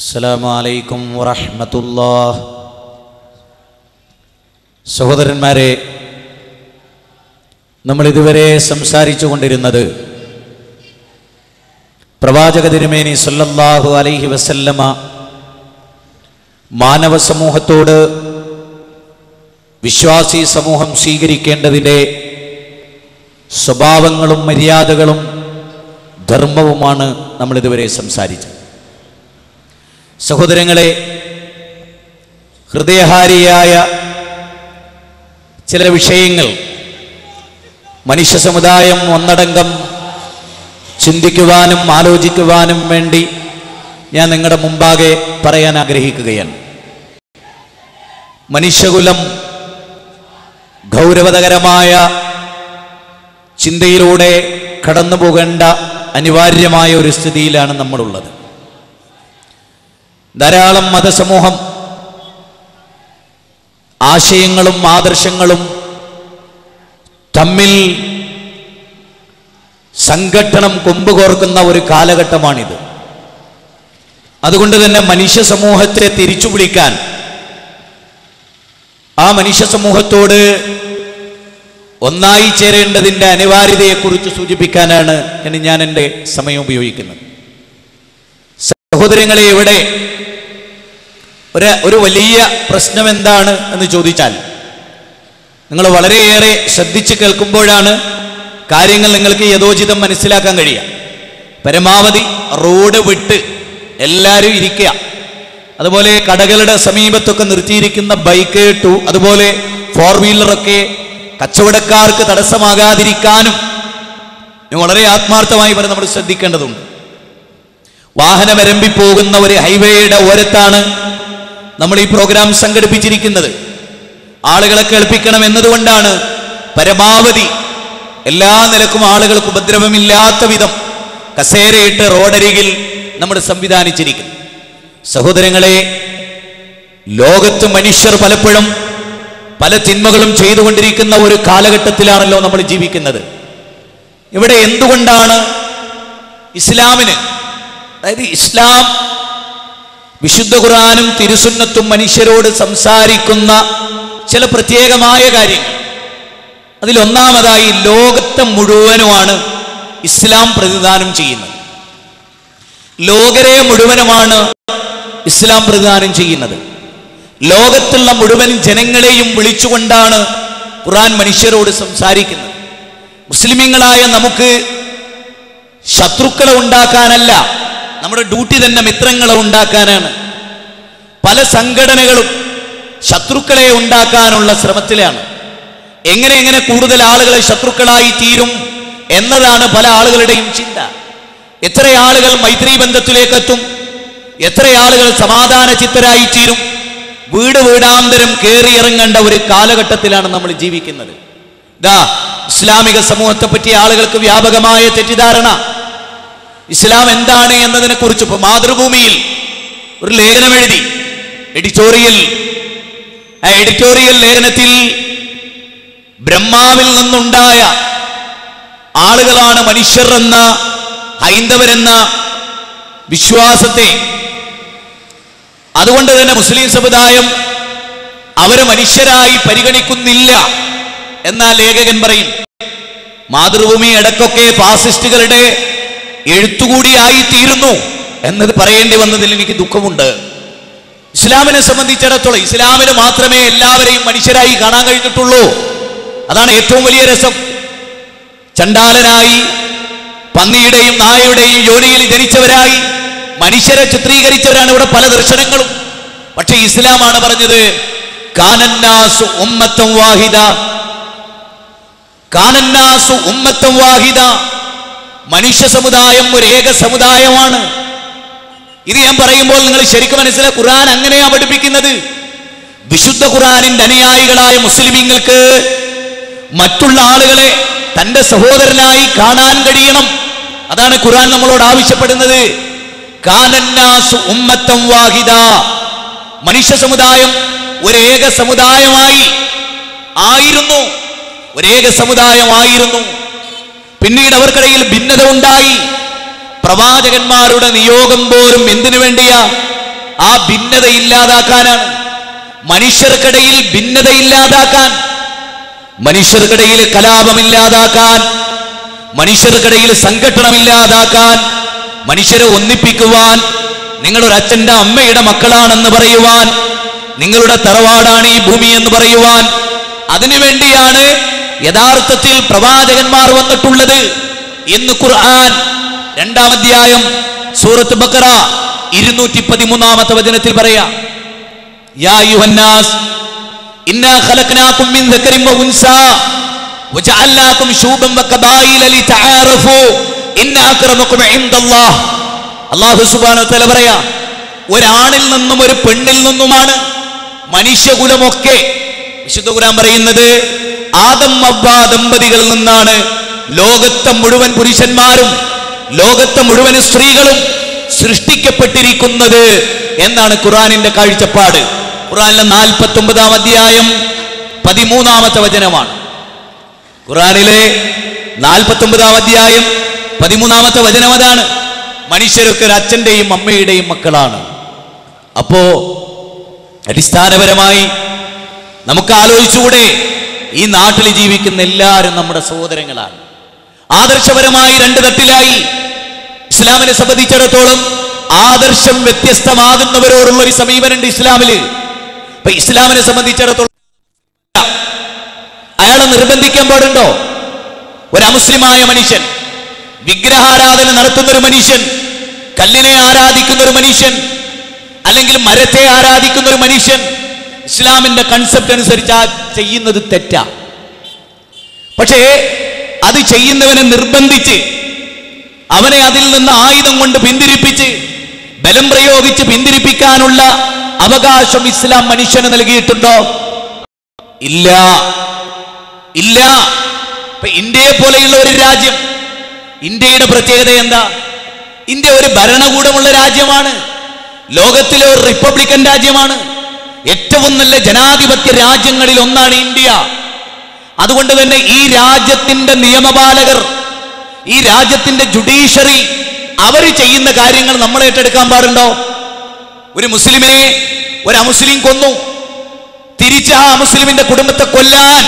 അസ്സലാമു അലൈക്കും വറഹ്മത്തുള്ളാഹി. സഹോദരന്മാരെ, നമ്മൾ ഇതുവരെ സംസാരിച്ചു കൊണ്ടിരുന്നത് പ്രവാചക തിരുമേനി സല്ലല്ലാഹു അലൈഹി വസല്ലമ മാനവ സമൂഹത്തോട് വിശ്വാസി സമൂഹം സ്വീകരിക്കേണ്ടതിൻ്റെ സ്വഭാവങ്ങളും മര്യാദകളും ധർമ്മവുമാണ് നമ്മളിതുവരെ സംസാരിച്ചത്. സഹോദരങ്ങളെ, ഹൃദയഹാരിയായ ചില വിഷയങ്ങൾ മനുഷ്യ സമുദായം ഒന്നടങ്കം ചിന്തിക്കുവാനും ആലോചിക്കുവാനും വേണ്ടി ഞാൻ നിങ്ങളുടെ മുമ്പാകെ പറയാൻ ആഗ്രഹിക്കുകയാണ്. മനുഷ്യകുലം ഗൗരവതരമായ ചിന്തയിലൂടെ കടന്നു പോകേണ്ട അനിവാര്യമായ ഒരു സ്ഥിതിയിലാണ് നമ്മളുള്ളത്. ധാരാളം മതസമൂഹം ആശയങ്ങളും ആദർശങ്ങളും തമ്മിൽ സംഘട്ടനം കൊമ്പുകോർക്കുന്ന ഒരു കാലഘട്ടമാണിത്. അതുകൊണ്ട് തന്നെ മനുഷ്യ സമൂഹത്തെ തിരിച്ചു പിടിക്കാൻ, ആ മനുഷ്യ സമൂഹത്തോട് ഒന്നായി ചേരേണ്ടതിൻ്റെ അനിവാര്യതയെക്കുറിച്ച് സൂചിപ്പിക്കാനാണ് ഞാൻ എൻ്റെ സമയം ഉപയോഗിക്കുന്നത്. സഹോദരങ്ങളെ, ഇവിടെ ഒരു വലിയ പ്രശ്നം എന്താണ് എന്ന് ചോദിച്ചാൽ, നിങ്ങൾ വളരെയേറെ ശ്രദ്ധിച്ച് കേൾക്കുമ്പോഴാണ് കാര്യങ്ങൾ നിങ്ങൾക്ക് യഥോചിതം മനസ്സിലാക്കാൻ കഴിയുക. പരമാവധി റോഡ് വിട്ട് എല്ലാവരും ഇരിക്കുക. അതുപോലെ കടകളുടെ സമീപത്തൊക്കെ നിർത്തിയിരിക്കുന്ന ബൈക്ക് അതുപോലെ 4 വീലറൊക്കെ കച്ചവടക്കാർക്ക് തടസ്സമാകാതിരിക്കാനും വളരെ ആത്മാർത്ഥമായി പറഞ്ഞ് നമ്മൾ ശ്രദ്ധിക്കേണ്ടതുണ്ട്. വാഹനമരമ്പി പോകുന്ന ഒരു ഹൈവേയുടെ ഓരത്താണ് നമ്മൾ ഈ പ്രോഗ്രാം സംഘടിപ്പിച്ചിരിക്കുന്നത്. ആളുകളെ കേൾപ്പിക്കണം എന്നതുകൊണ്ടാണ് പരമാവധി എല്ലാ നിലക്കും ആളുകൾക്ക് ഉപദ്രവമില്ലാത്ത വിധം കസേരയിട്ട് റോഡരികിൽ നമ്മൾ സംവിധാനിച്ചിരിക്കുന്നു. സഹോദരങ്ങളെ, ലോകത്ത് മനുഷ്യർ പലപ്പോഴും പല തിന്മകളും ചെയ്തുകൊണ്ടിരിക്കുന്ന ഒരു കാലഘട്ടത്തിലാണല്ലോ നമ്മൾ ജീവിക്കുന്നത്. ഇവിടെ എന്തുകൊണ്ടാണ് ഇസ്ലാമിന്, അതായത് ഇസ്ലാം വിശുദ്ധ ഖുർആനും തിരുസുന്നത്തും മനുഷ്യരോട് സംസാരിക്കുന്ന ചില പ്രത്യേകമായ കാര്യങ്ങൾ, അതിലൊന്നാമതായി ലോകത്തെ മുഴുവനുമാണ് ഇസ്ലാം പ്രതിദാനം ചെയ്യുന്നത്. ലോകരെ മുഴുവനുമാണ് ഇസ്ലാം പ്രതിദാനം ചെയ്യുന്നത്. ലോകത്തുള്ള മുഴുവൻ ജനങ്ങളെയും വിളിച്ചുകൊണ്ടാണ് ഖുർആൻ മനുഷ്യരോട് സംസാരിക്കുന്നത്. മുസ്ലിമീങ്ങളായ നമുക്ക് ശത്രുക്കളെ ഉണ്ടാക്കാനല്ല, നമ്മുടെ ഡ്യൂട്ടി തന്നെ മിത്രങ്ങളെ ഉണ്ടാക്കാനാണ്. പല സംഘടനകളും ശത്രുക്കളെ ഉണ്ടാക്കാനുള്ള ശ്രമത്തിലാണ്. എങ്ങനെ കൂടുതൽ ആളുകളെ ശത്രുക്കളായി തീരും എന്നതാണ് പല ആളുകളുടെയും ചിന്ത. എത്ര ആളുകൾ മൈത്രി ബന്ധത്തിലേക്കെത്തും, എത്ര ആളുകൾ സമാധാന ചിത്തരായി തീരും. വീടാന്തരം കയറിയിറങ്ങേണ്ട ഒരു കാലഘട്ടത്തിലാണ് നമ്മൾ ജീവിക്കുന്നത്. ഇസ്ലാമിക സമൂഹത്തെ പറ്റി ആളുകൾക്ക് വ്യാപകമായ തെറ്റിദ്ധാരണ. ഇസ്ലാം എന്താണ് എന്നതിനെ കുറിച്ച് ഇപ്പൊ മാതൃഭൂമിയിൽ ഒരു ലേഖനം എഴുതി. എഡിറ്റോറിയൽ ലേഖനത്തിൽ ബ്രഹ്മാവിൽ നിന്നുണ്ടായ ആളുകളാണ് മനുഷ്യർ എന്ന, ഹൈന്ദവരെന്ന വിശ്വാസത്തെ, അതുകൊണ്ട് തന്നെ മുസ്ലിം സമുദായം അവരെ മനുഷ്യരായി പരിഗണിക്കുന്നില്ല എന്ന ലേഖകൻ പറയും. മാതൃഭൂമി ഇടയ്ക്കൊക്കെ ഫാസിസ്റ്റുകളുടെ എഴുത്തുകൂടിയായി തീരുന്നു എന്നത് പറയേണ്ടി വന്നതിൽ എനിക്ക് ദുഃഖമുണ്ട്. ഇസ്ലാമിനെ സംബന്ധിച്ചിടത്തോളം ഇസ്ലാമിന് മാത്രമേ എല്ലാവരെയും മനുഷ്യരായി കാണാൻ കഴിഞ്ഞിട്ടുള്ളൂ. അതാണ് ഏറ്റവും വലിയ രസം. ചണ്ടാലനായി, പന്നിയുടെയും നായയുടെയും യോനിയിൽ ജനിച്ചവരായി മനുഷ്യരെ ചിത്രീകരിച്ചവരാണ് ഇവിടെ പല ദർശനങ്ങളും. പക്ഷെ ഇസ്ലാമാണ് പറഞ്ഞത് കാനന്നാസു ഉമ്മത്തൻ വാഹിദ, കാനന്നാസു ഉമ്മത്തൻ വാഹിദ, മനുഷ്യ സമുദായം ഒരു ഏക സമുദായമാണ്. ഇത് ഞാൻ പറയുമ്പോൾ നിങ്ങൾ ശരിക്കും മനസ്സിലാക്കുക, ഖുർആൻ അങ്ങനെയാ പഠിപ്പിക്കുന്നത്. വിശുദ്ധ ഖുർആനിന്റെ അനുയായികളായ മുസ്ലിമീങ്ങൾക്ക് മറ്റുള്ള ആളുകളെ തന്റെ സഹോദരനായി കാണാൻ കഴിയണം. അതാണ് ഖുർആൻ നമ്മളോട് ആവശ്യപ്പെടുന്നത്. കാനന്നാസു ഉമ്മത്തൻ വാഹിദ, മനുഷ്യ സമുദായം ഒരേക സമുദായമായി ആയിരുന്നു, ഒരേക സമുദായമായിരുന്നു. പിന്നീട് അവർക്കിടയിൽ ഭിന്നത ഉണ്ടായി. പ്രവാചകന്മാരുടെ നിയോഗം പോലും എന്തിനു വേണ്ടിയാ? ആ ഭിന്നത ഇല്ലാതാക്കാനാണ്. മനുഷ്യർക്കിടയിൽ ഭിന്നത ഇല്ലാതാക്കാൻ, മനുഷ്യർക്കിടയിൽ കലാപമില്ലാതാക്കാൻ, മനുഷ്യർക്കിടയിൽ സംഘട്ടനമില്ലാതാക്കാൻ, മനുഷ്യരെ ഒന്നിപ്പിക്കുവാൻ, നിങ്ങളൊരു അച്ഛന്റെ അമ്മയുടെ മക്കളാണെന്ന് പറയുവാൻ, നിങ്ങളുടെ തറവാടാണ് ഈ ഭൂമി എന്ന് പറയുവാൻ, അതിനുവേണ്ടിയാണ് യഥാർത്ഥത്തിൽ പ്രവാചകന്മാർ വന്നിട്ടുള്ളത്. ഇന്ന് ഖുർആൻ 2-ാം അധ്യായം സൂറത്ത് ബഖറ 213-ാമത്തെ വചനത്തിൽ പറയാം, യാ അയ്യുഹന്നാസ് ഇന്നാ ഖലഖനാകും മിൻ ദക്കരിൻ വ ഉൻസാ വജഅൽനാകും ശൂബൻ വഖബായില ലിതആറഫു ഇന്ന അക്രമകും ഇൻദല്ലാഹ്. അല്ലാഹു സുബ്ഹാനഹു വ തആല പറയാ, ഒരാണിൽ നിന്നും ഒരു പെണ്ണിൽ നിന്നുമാണ് മനുഷ്യകുലമൊക്കെ. വിശുദ്ധ ഖുർആൻ പറയുന്നത് ആദം ഹവ്വ ദമ്പതികളിൽ നിന്നാണ് ലോകത്തെ മുഴുവൻ പുരുഷന്മാരും ലോകത്തെ മുഴുവൻ സ്ത്രീകളും സൃഷ്ടിക്കപ്പെട്ടിരിക്കുന്നത് എന്നാണ് ഖുർആനിന്റെ കാഴ്ചപ്പാട്. ഖുർആനിലെ 49-ാം അധ്യായം 13-ാമത്തെ വചനമാണ്. ഖുർആനിലെ 49-ാം അധ്യായം 13-ാമത്തെ വചനം അതാണ്. മനുഷ്യരൊക്കെ ഒരു അച്ഛന്റെയും അമ്മയുടെയും മക്കളാണ്. അപ്പോ അടിസ്ഥാനപരമായി നമുക്ക് ആലോചിച്ചുകൂടെ, ഈ നാട്ടിൽ ജീവിക്കുന്ന എല്ലാവരും നമ്മുടെ സഹോദരങ്ങളാണ്. ആദർശപരമായി 2 തട്ടിലായി. ഇസ്ലാമിനെ സംബന്ധിച്ചിടത്തോളം ആദർശം വ്യത്യസ്തമാകുന്നവരോടുള്ള ഒരു സമീപനമുണ്ട് ഇസ്ലാമില്. ഇപ്പൊ ഇസ്ലാമിനെ സംബന്ധിച്ചിടത്തോളം അയാളെ നിർബന്ധിക്കാൻ പാടുണ്ടോ? ഒരു അമുസ്ലിമായ മനുഷ്യൻ, വിഗ്രഹാരാധന നടത്തുന്ന ഒരു മനുഷ്യൻ, കല്ലിനെ ആരാധിക്കുന്ന ഒരു മനുഷ്യൻ, അല്ലെങ്കിൽ മരത്തെ ആരാധിക്കുന്ന ഒരു മനുഷ്യൻ, ഇസ്ലാമിന്റെ കൺസെപ്റ്റ് അനുസരിച്ച് ആ ചെയ്യുന്നത് തെറ്റാ. പക്ഷേ അത് ചെയ്യുന്നവനെ നിർബന്ധിച്ച്, അവനെ അതിൽ നിന്ന് ആയുധം കൊണ്ട് പിന്തിരിപ്പിച്ച്, ബലം പ്രയോഗിച്ച് പിന്തിരിപ്പിക്കാനുള്ള അവകാശം ഇസ്ലാം മനുഷ്യന് നൽകിയിട്ടുണ്ടോ? ഇല്ല, ഇല്ല. ഇപ്പൊ ഇന്ത്യയെ പോലെയുള്ള ഒരു രാജ്യം, ഇന്ത്യയുടെ പ്രത്യേകത എന്താ? ഇന്ത്യ ഒരു ഭരണകൂടമുള്ള രാജ്യമാണ്. ലോകത്തിലെ ഒരു റിപ്പബ്ലിക്കൻ രാജ്യമാണ്. ഏറ്റവും നല്ല ജനാധിപത്യ രാജ്യങ്ങളിൽ ഒന്നാണ് ഇന്ത്യ. അതുകൊണ്ട് തന്നെ ഈ രാജ്യത്തിന്റെ നിയമപാലകർ, ഈ രാജ്യത്തിന്റെ ജുഡീഷ്യറി, അവർ ചെയ്യുന്ന കാര്യങ്ങൾ നമ്മൾ ഏറ്റെടുക്കാൻ പാടുണ്ടോ? ഒരു മുസ്ലിമിനെ ഒരു അമുസ്ലിം കൊന്നു, തിരിച്ച് ആ മുസ്ലിമിന്റെ കുടുംബത്തെ കൊല്ലാൻ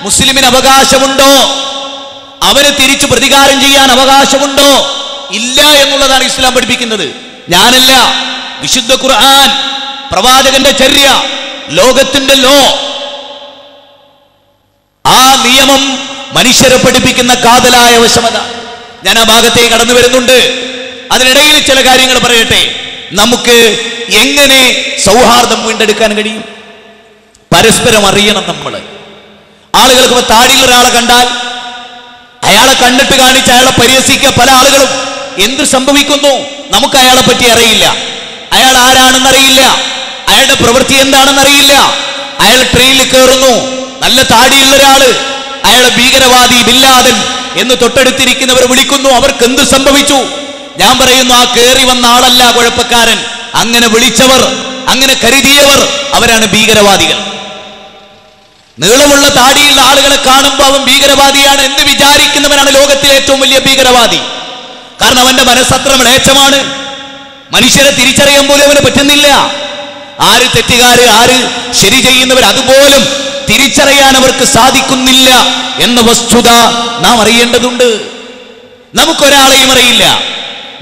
മുസ്ലിമിന് അവകാശമുണ്ടോ? അവന് തിരിച്ചു പ്രതികാരം ചെയ്യാൻ അവകാശമുണ്ടോ? ഇല്ല എന്നുള്ളതാണ് ഇസ്ലാം പഠിപ്പിക്കുന്നത്. ഞാനല്ല, വിശുദ്ധ ഖുർആൻ, പ്രവാചകന്റെ ചര്യ, ലോകത്തിന്റെ ലോ. ആ നിയമം മനുഷ്യരെ പഠിപ്പിക്കുന്ന കാതലായ വശമത. ഞാൻ ആ ഭാഗത്തേക്ക് കടന്നു വരുന്നുണ്ട്. അതിനിടയിൽ ചില കാര്യങ്ങൾ പറയട്ടെ. നമുക്ക് എങ്ങനെ സൗഹാർദ്ദം വീണ്ടെടുക്കാൻ കഴിയും? പരസ്പരം അറിയണം. നമ്മൾ ആളുകൾക്ക് താടിയുള്ള ഒരാളെ കണ്ടാൽ അയാളെ കണ്ടിട്ട് കാണിച്ച് അയാളെ പരിഹസിക്കുക പല ആളുകളും. എന്ത് സംഭവിക്കുന്നു? നമുക്ക് അയാളെ പറ്റി അറിയില്ല, അയാൾ ആരാണെന്നറിയില്ല, അയാളുടെ പ്രവൃത്തി എന്താണെന്നറിയില്ല. അയാൾ ട്രെയിനിൽ കയറുന്നു, നല്ല താടിയുള്ള ഒരാള്, അയാളെ ഭീകരവാദി ബില്ലാദൻ എന്ന് തൊട്ടടുത്തിരിക്കുന്നവർ വിളിക്കുന്നു. അവർക്ക് എന്ത് സംഭവിച്ചു? ഞാൻ പറയുന്നു, ആ കയറി വന്ന ആളല്ല കുഴപ്പക്കാരൻ. അങ്ങനെ വിളിച്ചവർ, അങ്ങനെ കരുതിയവർ, അവരാണ് ഭീകരവാദികൾ. നീളമുള്ള താടിയുള്ള ആളുകളെ കാണുമ്പോൾ അവൻ ഭീകരവാദിയാണ് എന്ന് വിചാരിക്കുന്നവനാണ് ലോകത്തിലെ ഏറ്റവും വലിയ ഭീകരവാദി. കാരണം അവന്റെ മനസ്സത്ര മ്ലേച്ഛമാണ്. മനുഷ്യരെ തിരിച്ചറിയാൻ പോലും അവന് പറ്റുന്നില്ല. ആര് തെറ്റുകാര്, ആര് ശരി ചെയ്യുന്നവർ, അതുപോലും തിരിച്ചറിയാൻ അവർക്ക് സാധിക്കുന്നില്ല എന്ന വസ്തുത നാം അറിയേണ്ടതുണ്ട്. നമുക്കൊരാളെയും അറിയില്ല,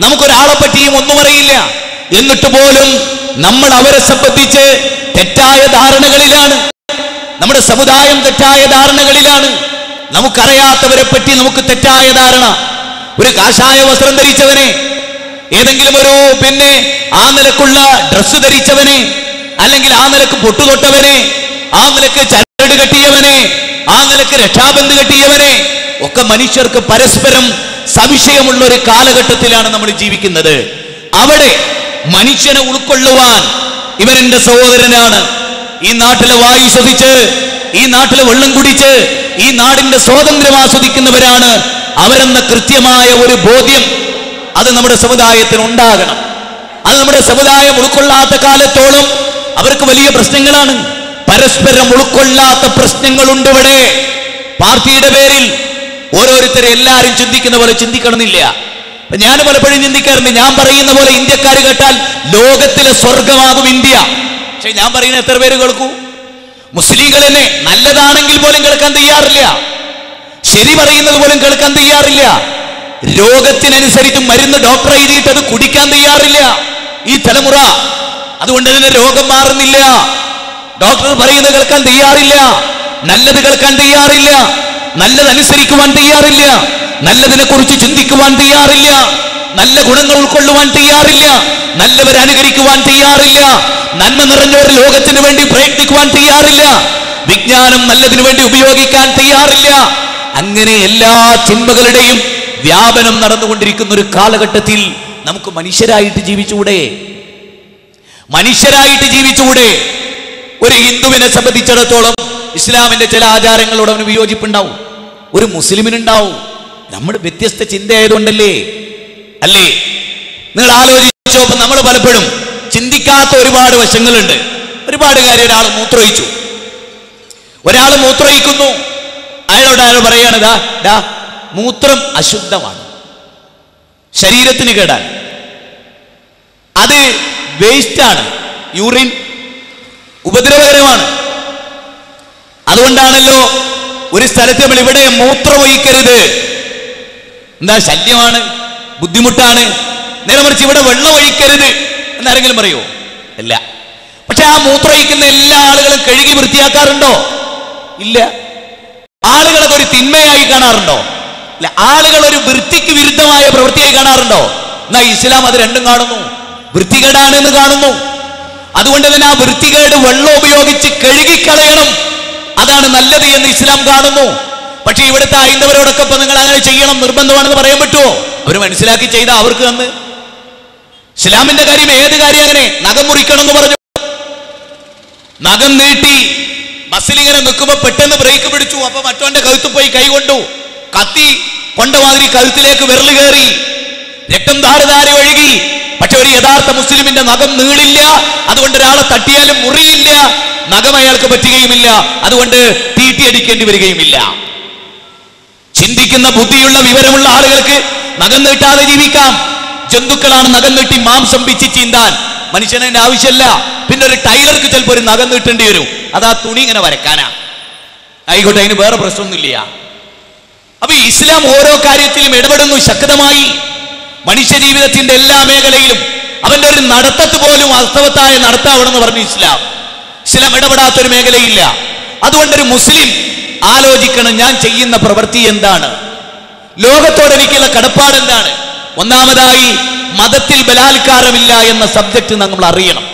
നമുക്കൊരാളെ പറ്റിയും ഒന്നും അറിയില്ല. എന്നിട്ട് പോലും നമ്മൾ അവരെ സംബന്ധിച്ച് തെറ്റായ ധാരണകളിലാണ്. നമ്മുടെ സമുദായം തെറ്റായ ധാരണകളിലാണ്. നമുക്കറിയാത്തവരെ പറ്റി നമുക്ക് തെറ്റായ ധാരണ. ഒരു കാഷായ വസ്ത്രം ധരിച്ചവനെ, ഏതെങ്കിലും ഒരു ആ നിലക്കുള്ള ഡ്രസ്സ് ധരിച്ചവനെ, അല്ലെങ്കിൽ ആ നിലക്ക് പൊട്ടുതൊട്ടവനെ, ആ നിലക്ക് ചരട് കെട്ടിയവനെ, ആ നിലക്ക് രക്ഷാബന്ധ് കെട്ടിയവനെ ഒക്കെ മനുഷ്യർക്ക് പരസ്പരം സംശയമുള്ള ഒരു കാലഘട്ടത്തിലാണ് നമ്മൾ ജീവിക്കുന്നത്. അവിടെ മനുഷ്യനെ ഉൾക്കൊള്ളുവാൻ ഇവൻ എന്റെ സഹോദരനാണ്, ഈ നാട്ടിലെ വായു ശ്വസിച്ച്, ഈ നാട്ടിലെ വെള്ളം കുടിച്ച്, ഈ നാടിന്റെ സ്വാതന്ത്ര്യം ആസ്വദിക്കുന്നവരാണ് അവരെന്ന കൃത്യമായ ഒരു ബോധ്യം അത് നമ്മുടെ സമുദായത്തിന് ഉണ്ടാകണം. അത് നമ്മുടെ സമുദായം ഉൾക്കൊള്ളാത്ത കാലത്തോളം അവർക്ക് വലിയ പ്രശ്നങ്ങളാണ്. പരസ്പരം ഉൾക്കൊള്ളാത്ത പ്രശ്നങ്ങളുണ്ട് ഇവിടെ. പാർട്ടിയുടെ പേരിൽ ഓരോരുത്തരെ എല്ലാവരും ചിന്തിക്കുന്ന പോലെ ചിന്തിക്കണമെന്നില്ല. ഞാൻ പലപ്പോഴും ചിന്തിക്കാറുണ്ട്, ഞാൻ പറയുന്ന പോലെ ഇന്ത്യക്കാർ കേട്ടാൽ ലോകത്തിലെ സ്വർഗമാകും ഇന്ത്യ. പക്ഷെ ഞാൻ പറയുന്ന എത്ര പേര് കേൾക്കൂ? മുസ്ലിങ്ങൾ തന്നെ നല്ലതാണെങ്കിൽ പോലും കേൾക്കാൻ തയ്യാറില്ല, ശരി പറയുന്നത് പോലും കേൾക്കാൻ തയ്യാറില്ല. രോഗത്തിനനുസരിച്ച് മരുന്ന് ഡോക്ടർ എഴുതിയിട്ട് അത് കുടിക്കാൻ തയ്യാറില്ല ഈ തലമുറ. അതുകൊണ്ട് തന്നെ രോഗം മാറുന്നില്ല. ഡോക്ടർ പറയുന്നത് കേൾക്കാൻ തയ്യാറില്ല, നല്ലത് കേൾക്കാൻ തയ്യാറില്ല, നല്ലതനുസരിക്കുവാൻ തയ്യാറില്ല, നല്ലതിനെ കുറിച്ച് ചിന്തിക്കുവാൻ തയ്യാറില്ല, നല്ല ഗുണങ്ങൾ ഉൾക്കൊള്ളുവാൻ തയ്യാറില്ല, നല്ലവരെ അനുകരിക്കുവാൻ തയ്യാറില്ല, നന്മ നിറഞ്ഞവർ ലോകത്തിന് വേണ്ടി പ്രയത്നിക്കുവാൻ തയ്യാറില്ല, വിജ്ഞാനം നല്ലതിനു വേണ്ടി ഉപയോഗിക്കാൻ തയ്യാറില്ല. അങ്ങനെ എല്ലാ ചിന്തകളുടെയും വ്യാപനം നടന്നുകൊണ്ടിരിക്കുന്ന ഒരു കാലഘട്ടത്തിൽ നമുക്ക് മനുഷ്യരായിട്ട് ജീവിച്ചുകൂടെ? മനുഷ്യരായിട്ട് ജീവിച്ചുകൂടെ? ഒരു ഹിന്ദുവിനെ സംബന്ധിച്ചിടത്തോളം ഇസ്ലാമിന്റെ ചില ആചാരങ്ങളോട് അവന് വിയോജിപ്പുണ്ടാവും, ഒരു മുസ്ലിമിനുണ്ടാവും. നമ്മൾ വ്യത്യസ്ത ചിന്തയായതുകൊണ്ടല്ലേ അല്ലേ? നിങ്ങൾ ആലോചിച്ചോ, നമ്മൾ പലപ്പോഴും ചിന്തിക്കാത്ത ഒരുപാട് വശങ്ങളുണ്ട്. ഒരുപാട് കാര്യം. ഒരാൾ മൂത്രമൊഴിക്കുന്നു, അയാളോട് അയാൾ പറയാണ്, ഡാ മൂത്രം അശുദ്ധമാണ്, ശരീരത്തിന് കേടാണ്, അത് വേസ്റ്റാണ്, യൂറിൻ ഉപദ്രവകരമാണ്. അതുകൊണ്ടാണല്ലോ ഒരു സ്ഥലത്ത് നമ്മൾ ഇവിടെ മൂത്രമൊഴിക്കരുത്, എന്താ ശല്യമാണ്, ബുദ്ധിമുട്ടാണ്. നേരെ മറിച്ച് ഇവിടെ വെള്ളം ഒഴിക്കരുത് എന്നാരെങ്കിലും പറയുമോ? ഇല്ല. പക്ഷെ ആ മൂത്രമൊഴിക്കുന്ന എല്ലാ ആളുകളും കഴുകി വൃത്തിയാക്കാറുണ്ടോ? ഇല്ല. ആളുകളൊക്കെ ഒരു തിന്മയായി കാണാറുണ്ടോ? ഇല്ല. ആളുകൾ ഒരു വൃത്തിക്ക് വിരുദ്ധമായ പ്രവൃത്തിയായി കാണാറുണ്ടോ? എന്നാ ഇസ്ലാം അത് രണ്ടും കാണുന്നു, വൃത്തികേടാണ് എന്ന് കാണുന്നു. അതുകൊണ്ട് തന്നെ ആ വൃത്തികേട് വെള്ളം ഉപയോഗിച്ച് കഴുകിക്കളയണം, അതാണ് നല്ലത് എന്ന് ഇസ്ലാം കാണുന്നു. പക്ഷെ ഇവിടുത്തെ ഹൈന്ദവരോടൊക്കെ ഇപ്പൊ നിങ്ങൾ അങ്ങനെ ചെയ്യണം നിർബന്ധമാണെന്ന് പറയാൻ പറ്റുമോ? അവർ മനസ്സിലാക്കി ചെയ്താൽ അവർക്ക് തന്ന്. ഇസ്ലാമിന്റെ കാര്യം ഏത് കാര്യം അങ്ങനെ? നഖം മുറിക്കണം എന്ന് പറഞ്ഞു, നഖം നീട്ടി ബസ്സിലിങ്ങനെ നിൽക്കുമ്പോ പെട്ടെന്ന് ബ്രേക്ക് പിടിച്ചു, അപ്പൊ മറ്റവന്റെ കഴുത്ത് പോയി കൈ കൊണ്ടു, കത്തി കൊണ്ട മാതിരി കഴുത്തിലേക്ക് വിരല് കയറി, രക്തം ധാരധാര ഒഴുകി. പക്ഷെ ഒരു യഥാർത്ഥ മുസ്ലിമിന്റെ നഖം നീളില്ല, അതുകൊണ്ട് ഒരാളെ തട്ടിയാലും മുറിയില്ല, നഖം അയാൾക്ക് പറ്റുകയുമില്ല, അതുകൊണ്ട് തീട്ടിയടിക്കേണ്ടി വരികയുമില്ല. ചിന്തിക്കുന്ന ബുദ്ധിയുള്ള വിവരമുള്ള ആളുകൾക്ക് നഖം നീട്ടാതെ ജീവിക്കാം. ജന്തുക്കളാണ് നഖം നീട്ടി മാംസം പിച്ച് ചീന്താൻ, മനുഷ്യനതിന്റെ ആവശ്യമില്ല. പിന്നെ ഒരു ടൈലർക്ക് ചിലപ്പോൾ ഒരു നഖം നീട്ടേണ്ടി വരും, അതാ തുണി ഇങ്ങനെ വരക്കാനാ, ആയിക്കോട്ടെ, അതിന് വേറെ പ്രശ്നമൊന്നുമില്ല. അപ്പൊ ഇസ്ലാം ഓരോ കാര്യത്തിലും ഇടപെടുന്നു ശക്തമായി. മനുഷ്യ ജീവിതത്തിന്റെ എല്ലാ മേഖലയിലും അവന്റെ ഒരു നടത്തത്ത് പോലും വാസ്തവത്തായ നടത്താവണമെന്ന് പറഞ്ഞു ഇസ്ലാം. ഇസ്ലാം ഇടപെടാത്തൊരു മേഖലയില്ല. അതുകൊണ്ടൊരു മുസ്ലിം ആലോചിക്കണം, ഞാൻ ചെയ്യുന്ന പ്രവൃത്തി എന്താണ്, ലോകത്തോട് എനിക്കുള്ള കടപ്പാട് എന്താണ്. ഒന്നാമതായി മതത്തിൽ ബലാത്കാരമില്ല എന്ന സബ്ജക്ട് നമ്മൾ അറിയണം,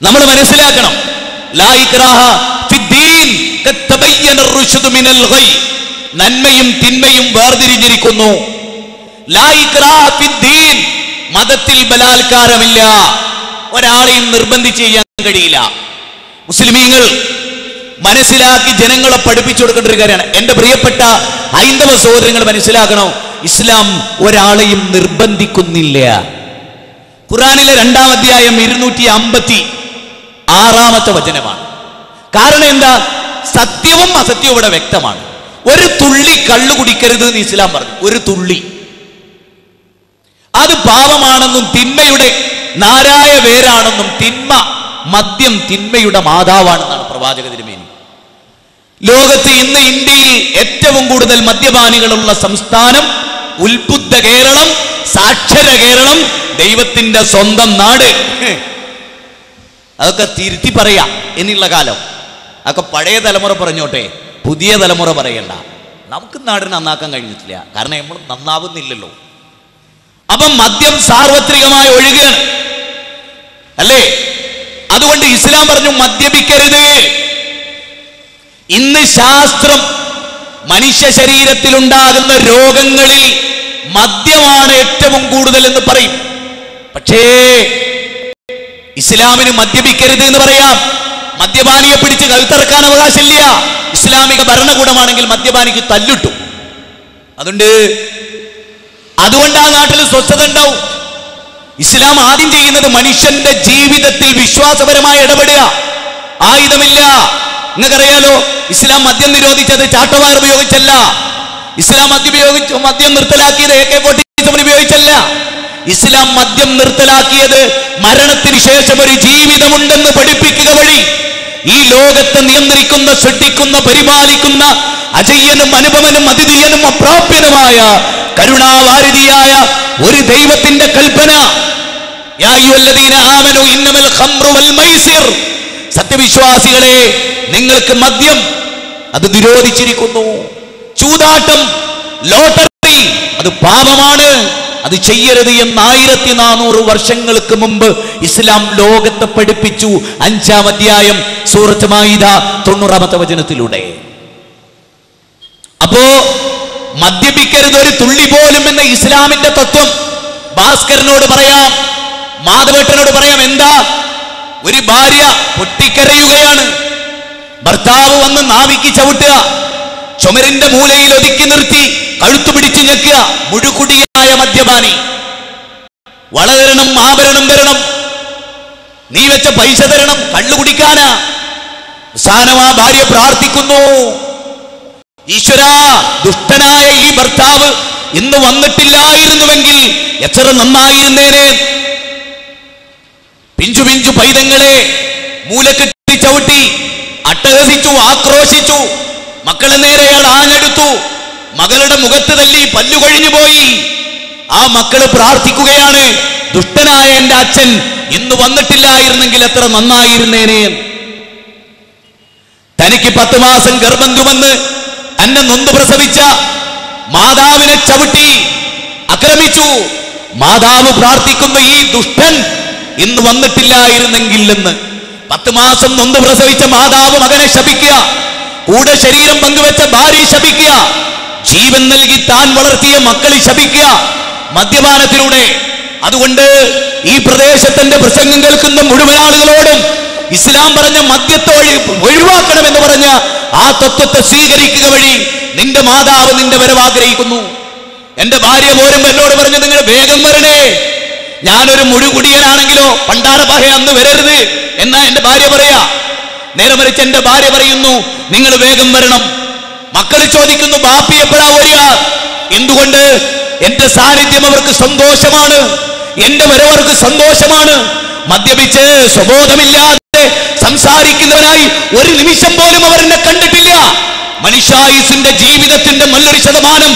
നമ്മൾ മനസ്സിലാക്കണം. ലാ ഇക്റാഹ ഫിദ്ദീൻ ഖദ് തബയ്യന അർ-റുശ്ദു മിനൽ ഗയ്, നന്മയും തിന്മയും വേർതിരിഞ്ഞിരിക്കുന്നു. ലാ ഇക്റാഹ ഫിദ്ദീൻ, മതത്തിൽ ബലാത്കാരമില്ല, ഒരാളെയും നിർബന്ധിച്ച് ചെയ്യാൻ കഴിയില്ല. മുസ്ലിമീങ്ങൾ മനസ്സിലാക്കി ജനങ്ങളെ പഠിപ്പിച്ചു കൊടുക്കേണ്ട ഒരു കാര്യമാണ്. എന്റെ പ്രിയപ്പെട്ട ഹൈന്ദവ സഹോദരങ്ങൾ മനസ്സിലാക്കണം, ഇസ്ലാം ഒരാളെയും നിർബന്ധിക്കുന്നില്ല. ഖുർആനിലെ 2-ാം അധ്യായം 256-ാമത്തെ വചനമാണ്. കാരണം എന്താ? സത്യവും അസത്യവും ഇവിടെ വ്യക്തമാണ്. ഒരു തുള്ളി കള്ളു കുടിക്കരുത് എന്ന് ഇസ്ലാം പറഞ്ഞു. ഒരു തുള്ളി, അത് പാപമാണെന്നും തിന്മയുടെ നാരായ വേരാണെന്നും, മദ്യം തിന്മയുടെ മാതാവാണെന്നാണ് പ്രവാചക തിരുമേനി. ലോകത്ത് ഇന്ന് ഇന്ത്യയിൽ ഏറ്റവും കൂടുതൽ മദ്യപാനികളുള്ള സംസ്ഥാനം ഉത്ബുദ്ധ കേരളം, സാക്ഷര കേരളം, ദൈവത്തിന്റെ സ്വന്തം നാട്. അതൊക്കെ തിരുത്തി പറയാം എന്നുള്ള കാലം. അതൊക്കെ പഴയ തലമുറ പറഞ്ഞോട്ടെ, പുതിയ തലമുറ പറയണ്ട. നമുക്ക് നാടിനെ നന്നാക്കാൻ കഴിഞ്ഞിട്ടില്ല, കാരണം നമ്മൾ നന്നാവുന്നില്ലല്ലോ. അപ്പം മദ്യം സാർവത്രികമായി ഒഴുകുകയാണ് അല്ലേ? അതുകൊണ്ട് ഇസ്ലാം പറഞ്ഞു മദ്യപിക്കരുത്. ഇന്ന് ശാസ്ത്രം മനുഷ്യ ശരീരത്തിലുണ്ടാകുന്ന രോഗങ്ങളിൽ മദ്യമാണ് ഏറ്റവും കൂടുതൽ എന്ന് പറയും. പക്ഷേ ഇസ്ലാമിന് മദ്യപിക്കരുത് എന്ന് പറയാം. മദ്യപാനിയെ പിടിച്ച് കഴുത്തറക്കാൻ അവകാശമില്ല. ഇസ്ലാമിക ഭരണകൂടമാണെങ്കിൽ മദ്യപാനിക്ക് തല്ലിട്ടു. അതുകൊണ്ട് ആ നാട്ടിൽ സ്വസ്ഥത ഉണ്ടാവും. ഇസ്ലാം ആദ്യം ചെയ്യുന്നത് മനുഷ്യന്റെ ജീവിതത്തിൽ വിശ്വാസപരമായി ഇടപെടുക. ആയുധമില്ല. നിങ്ങൾക്കറിയാലോ, ഇസ്ലാം മദ്യം നിരോധിച്ചത് ചാട്ടവാർ ഉപയോഗിച്ചല്ല. ഇസ്ലാം മദ്യം നിർത്തലാക്കിയത് AK-47 ഉപയോഗിച്ചല്ല. ഇസ്ലാം മദ്യം നിർത്തലാക്കിയത് മരണത്തിന് ശേഷം ഒരു ജീവിതമുണ്ടെന്ന് പഠിപ്പിക്കുക വഴി ഈ ലോകത്തെ നിയന്ത്രിക്കുന്ന, ശ്രദ്ധിക്കുന്ന, പരിപാലിക്കുന്ന അജയ്യനും അനുപമനും അദ്വിതീയനും അപ്രാപ്യനുമായ കരുണാവാരിധിയായ ഒരു ദൈവത്തിന്റെ കൽപ്പന, യാ അയ്യുഹല്ലദീന ആമനൂ ഇന്നമൽ ഖംറു വൽ മൈസിർ, സത്യവിശ്വാസികളെ നിങ്ങൾക്ക് മദ്യം അത് നിരോധിച്ചിരിക്കുന്നു. ചൂതാട്ടം, ലോട്ടറി അത് പാപമാണ്, അത് ചെയ്യരുത് എന്ന് 1400 വർഷങ്ങൾക്ക് മുമ്പ് ഇസ്ലാം ലോകത്തെ പഠിപ്പിച്ചു. 5-ാം അധ്യായം സൂറത്ത് മാഇദ 90-ാമത്തെ വചനത്തിലൂടെ. അപ്പോ മദ്യപിക്കരുത് ഒരു തുള്ളി പോലും എന്ന ഇസ്ലാമിന്റെ തത്വം ഭാസ്കരനോട് പറയാം, മാധവേട്ടനോട് പറയാം. എന്താ? ഒരു ഭാര്യ പൊട്ടിക്കരയുകയാണ്, ഭർത്താവ് വന്ന് നാവിക്ക് ചവിട്ടുക, ചുമരിന്റെ മൂലയിൽ ഒതുക്കി നിർത്തി കഴുത്തു പിടിച്ചു ഞെക്കുക. മുഴുകുടിയായ മദ്യപാനി. വള തരണം, ആഭരണം തരണം, നീ വെച്ച പൈസ തരണം, കള്ളു കുടിക്കാനാ. അവസാനം ആ ഭാര്യ പ്രാർത്ഥിക്കുന്നു, ഈശ്വരാ, ദുഷ്ടനായ ഈ ഭർത്താവ് ഇന്ന് വന്നിട്ടില്ലായിരുന്നുവെങ്കിൽ എത്ര നന്നായിരുന്നേനെ. പിഞ്ചു പിഞ്ചു പൈതങ്ങളെ മൂലക്കെട്ടി ചവിട്ടി അട്ടഹസിച്ചു, ആക്രോശിച്ചു. മക്കളെ നേരെ അയാൾ ആഞ്ഞെടുത്തു, മകളുടെ മുഖത്ത് തല്ലി, പല്ലു കൊഴിഞ്ഞു പോയി. ആ മക്കള് പ്രാർത്ഥിക്കുകയാണ്, ദുഷ്ടനായ എന്റെ അച്ഛൻ ഇന്ന് വന്നിട്ടില്ലായിരുന്നെങ്കിൽ എത്ര നന്നായിരുന്നേനെ. തനിക്ക് 10 മാസം ഗർഭം ചുമന്ന് തന്നെ നൊന്തു പ്രസവിച്ച മാതാവിനെ ചവിട്ടി ആക്രമിച്ചു. മാതാവ് പ്രാർത്ഥിക്കുന്നു, ഈ ദുഷ്ടൻ ഇന്ന് വന്നിട്ടില്ലായിരുന്നെങ്കിൽ എന്ന്. 10 മാസം നൊന്തു പ്രസവിച്ച മാതാവ് മകനെ ശപിക്കുക, കൂടെ ശരീരം പങ്കുവെച്ച ഭാര്യ ശപിക്കുക, ജീവൻ നൽകി താൻ വളർത്തിയ മക്കളെ ശപിക്കുക മദ്യപാനത്തിലൂടെ. അതുകൊണ്ട് ഈ പ്രദേശത്തിന്റെ പ്രസംഗം കേൾക്കുന്ന മുഴുവൻ ആളുകളോടും ഇസ്ലാം പറഞ്ഞ മദ്യത്തെ ഒഴിവാക്കണമെന്ന് പറഞ്ഞ ആ തത്വത്തെ സ്വീകരിക്കുക വഴി നിന്റെ മാതാവ് നിന്റെ വരവ് ആഗ്രഹിക്കുന്നു. എന്റെ ഭാര്യ പോരുമ്പോ എന്നോട് പറഞ്ഞു, നിങ്ങൾ വേഗം വരണേ, ഞാനൊരു മുഴുകുടിയനാണെങ്കിലോ പണ്ടാരപാഹ അന്ന് വരരുത് എന്നാ എന്റെ ഭാര്യ പറയാ. നേരെ മറിച്ച് എന്റെ ഭാര്യ പറയുന്നു, നിങ്ങൾ വേഗം വരണം. മക്കൾ ചോദിക്കുന്നു, ബാപ്പി എപ്പോഴാ വരിക? എന്തുകൊണ്ട്? എന്റെ സാന്നിധ്യം അവർക്ക് സന്തോഷമാണ്, എന്റെ വരവർക്ക് സന്തോഷമാണ്. മദ്യപിച്ച് സ്വബോധമില്ലാതെ സംസാരിക്കുന്നവനായി ഒരു നിമിഷം പോലും അവർ എന്നെ കണ്ടിട്ടില്ല. മനുഷ്യായുസിന്റെ ജീവിതത്തിന്റെ നല്ലൊരു ശതമാനം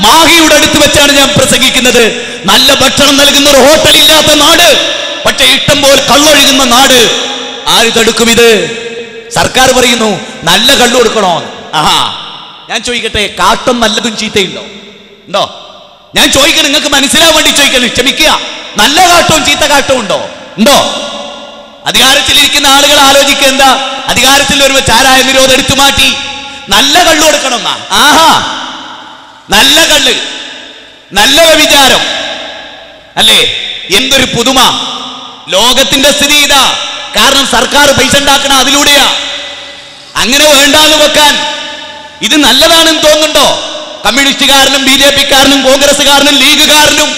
മാഹിയുടെ അടുത്ത് വെച്ചാണ് ഞാൻ പ്രസംഗിക്കുന്നത്. നല്ല ഭക്ഷണം നൽകുന്ന ഒരു ഹോട്ടൽ ഇല്ലാത്ത നാട്, പക്ഷെ ഇഷ്ടം പോലെ കള്ളൊഴുകുന്ന നാട്. ആര് തടുക്കും ഇത്? സർക്കാർ പറയുന്നു നല്ല കള്ളു കൊടുക്കണോ. ആഹാ, ഞാൻ ചോദിക്കട്ടെ, കാട്ടും നല്ലതും ചീത്തയുണ്ടോ? ഉണ്ടോ? ഞാൻ ചോദിക്കണം, നിങ്ങൾക്ക് മനസ്സിലാവാൻ വേണ്ടി ചോദിക്കണം, ക്ഷമിക്കുക. നല്ല കാട്ടവും ചീത്ത കാട്ടവും ഉണ്ടോ? ഉണ്ടോ? അധികാരത്തിലിരിക്കുന്ന ആളുകൾ ആലോചിക്കുക, എന്താ അധികാരത്തിൽ വരുമ്പോ ചാരായ നിരോധം എടുത്തു മാറ്റി നല്ല കള്ളു കൊടുക്കണം എന്നാ. ആഹാ, നല്ല കള്ള്, നല്ല വിചാരം അല്ലേ? എന്തൊരു പുതുമ! ലോകത്തിന്റെ സ്ഥിതി ഇതാ. കാരണം സർക്കാർ പൈസ ഉണ്ടാക്കണം അതിലൂടെയാ. അങ്ങനെ വേണ്ടാന്ന് വെക്കാൻ ഇത് നല്ലതാണെന്ന് തോന്നുന്നുണ്ടോ? കമ്മ്യൂണിസ്റ്റുകാരനും BJP-കാരനും കോൺഗ്രസ്സുകാരനും ലീഗുകാരനും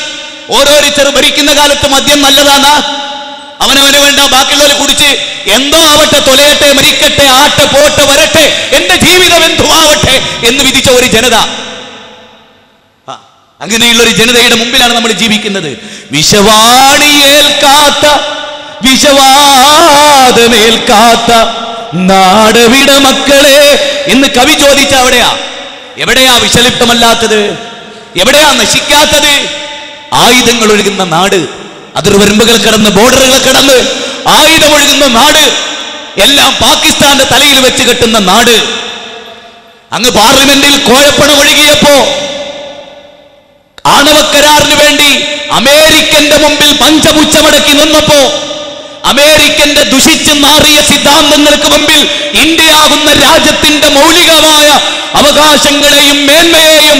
ഓരോരുത്തർ ഭരിക്കുന്ന കാലത്ത് മദ്യം നല്ലതാന്നാ? അവനവന് വേണ്ട, ബാക്കിയുള്ളവരെ കുടിച്ച് എന്തോ ആവട്ടെ, തൊലയട്ടെ, മരിക്കട്ടെ, ആട്ടെ, പോട്ടെ, വരട്ടെ, എന്റെ ജീവിതം എന്തുമാവട്ടെ എന്ന് വിധിച്ച ഒരു ജനത. അങ്ങനെയുള്ള ഒരു ജനതയുടെ മുമ്പിലാണ് നമ്മൾ ജീവിക്കുന്നത്. വിഷവാണിയേൽക്കാത്ത, വിഷവാദമേൽക്കാത്ത നാടവിട മക്കളെ എന്ന് കവി ചോദിച്ച അവിടെയാ. എവിടെയാ വിഷലിപ്തമല്ലാത്തത്? എവിടെയാ നശിക്കാത്തത്? ആയുധങ്ങൾ ഒഴുകുന്ന നാട്, അതിർവരമ്പുകൾ കടന്ന്, ബോർഡറുകൾ കടന്ന് ആയുധമൊഴുകുന്ന നാട്, എല്ലാം പാകിസ്ഥാന്റെ തലയിൽ വെച്ച് കെട്ടുന്ന നാട്. അങ്ങ് പാർലമെന്റിൽ കോഴപ്പണം ഒഴുകിയപ്പോ, ആണവ കരാറിന് വേണ്ടി അമേരിക്കന്റെ മുമ്പിൽ പഞ്ചപുച്ഛമടക്കി നിന്നപ്പോ, അമേരിക്കന്റെ ദുഷിച്ച് നാറിയ സിദ്ധാന്തങ്ങൾക്ക് മുമ്പിൽ ഇന്ത്യയാകുന്ന രാജ്യത്തിന്റെ മൗലികമായ അവകാശങ്ങളെയും മേന്മയെയും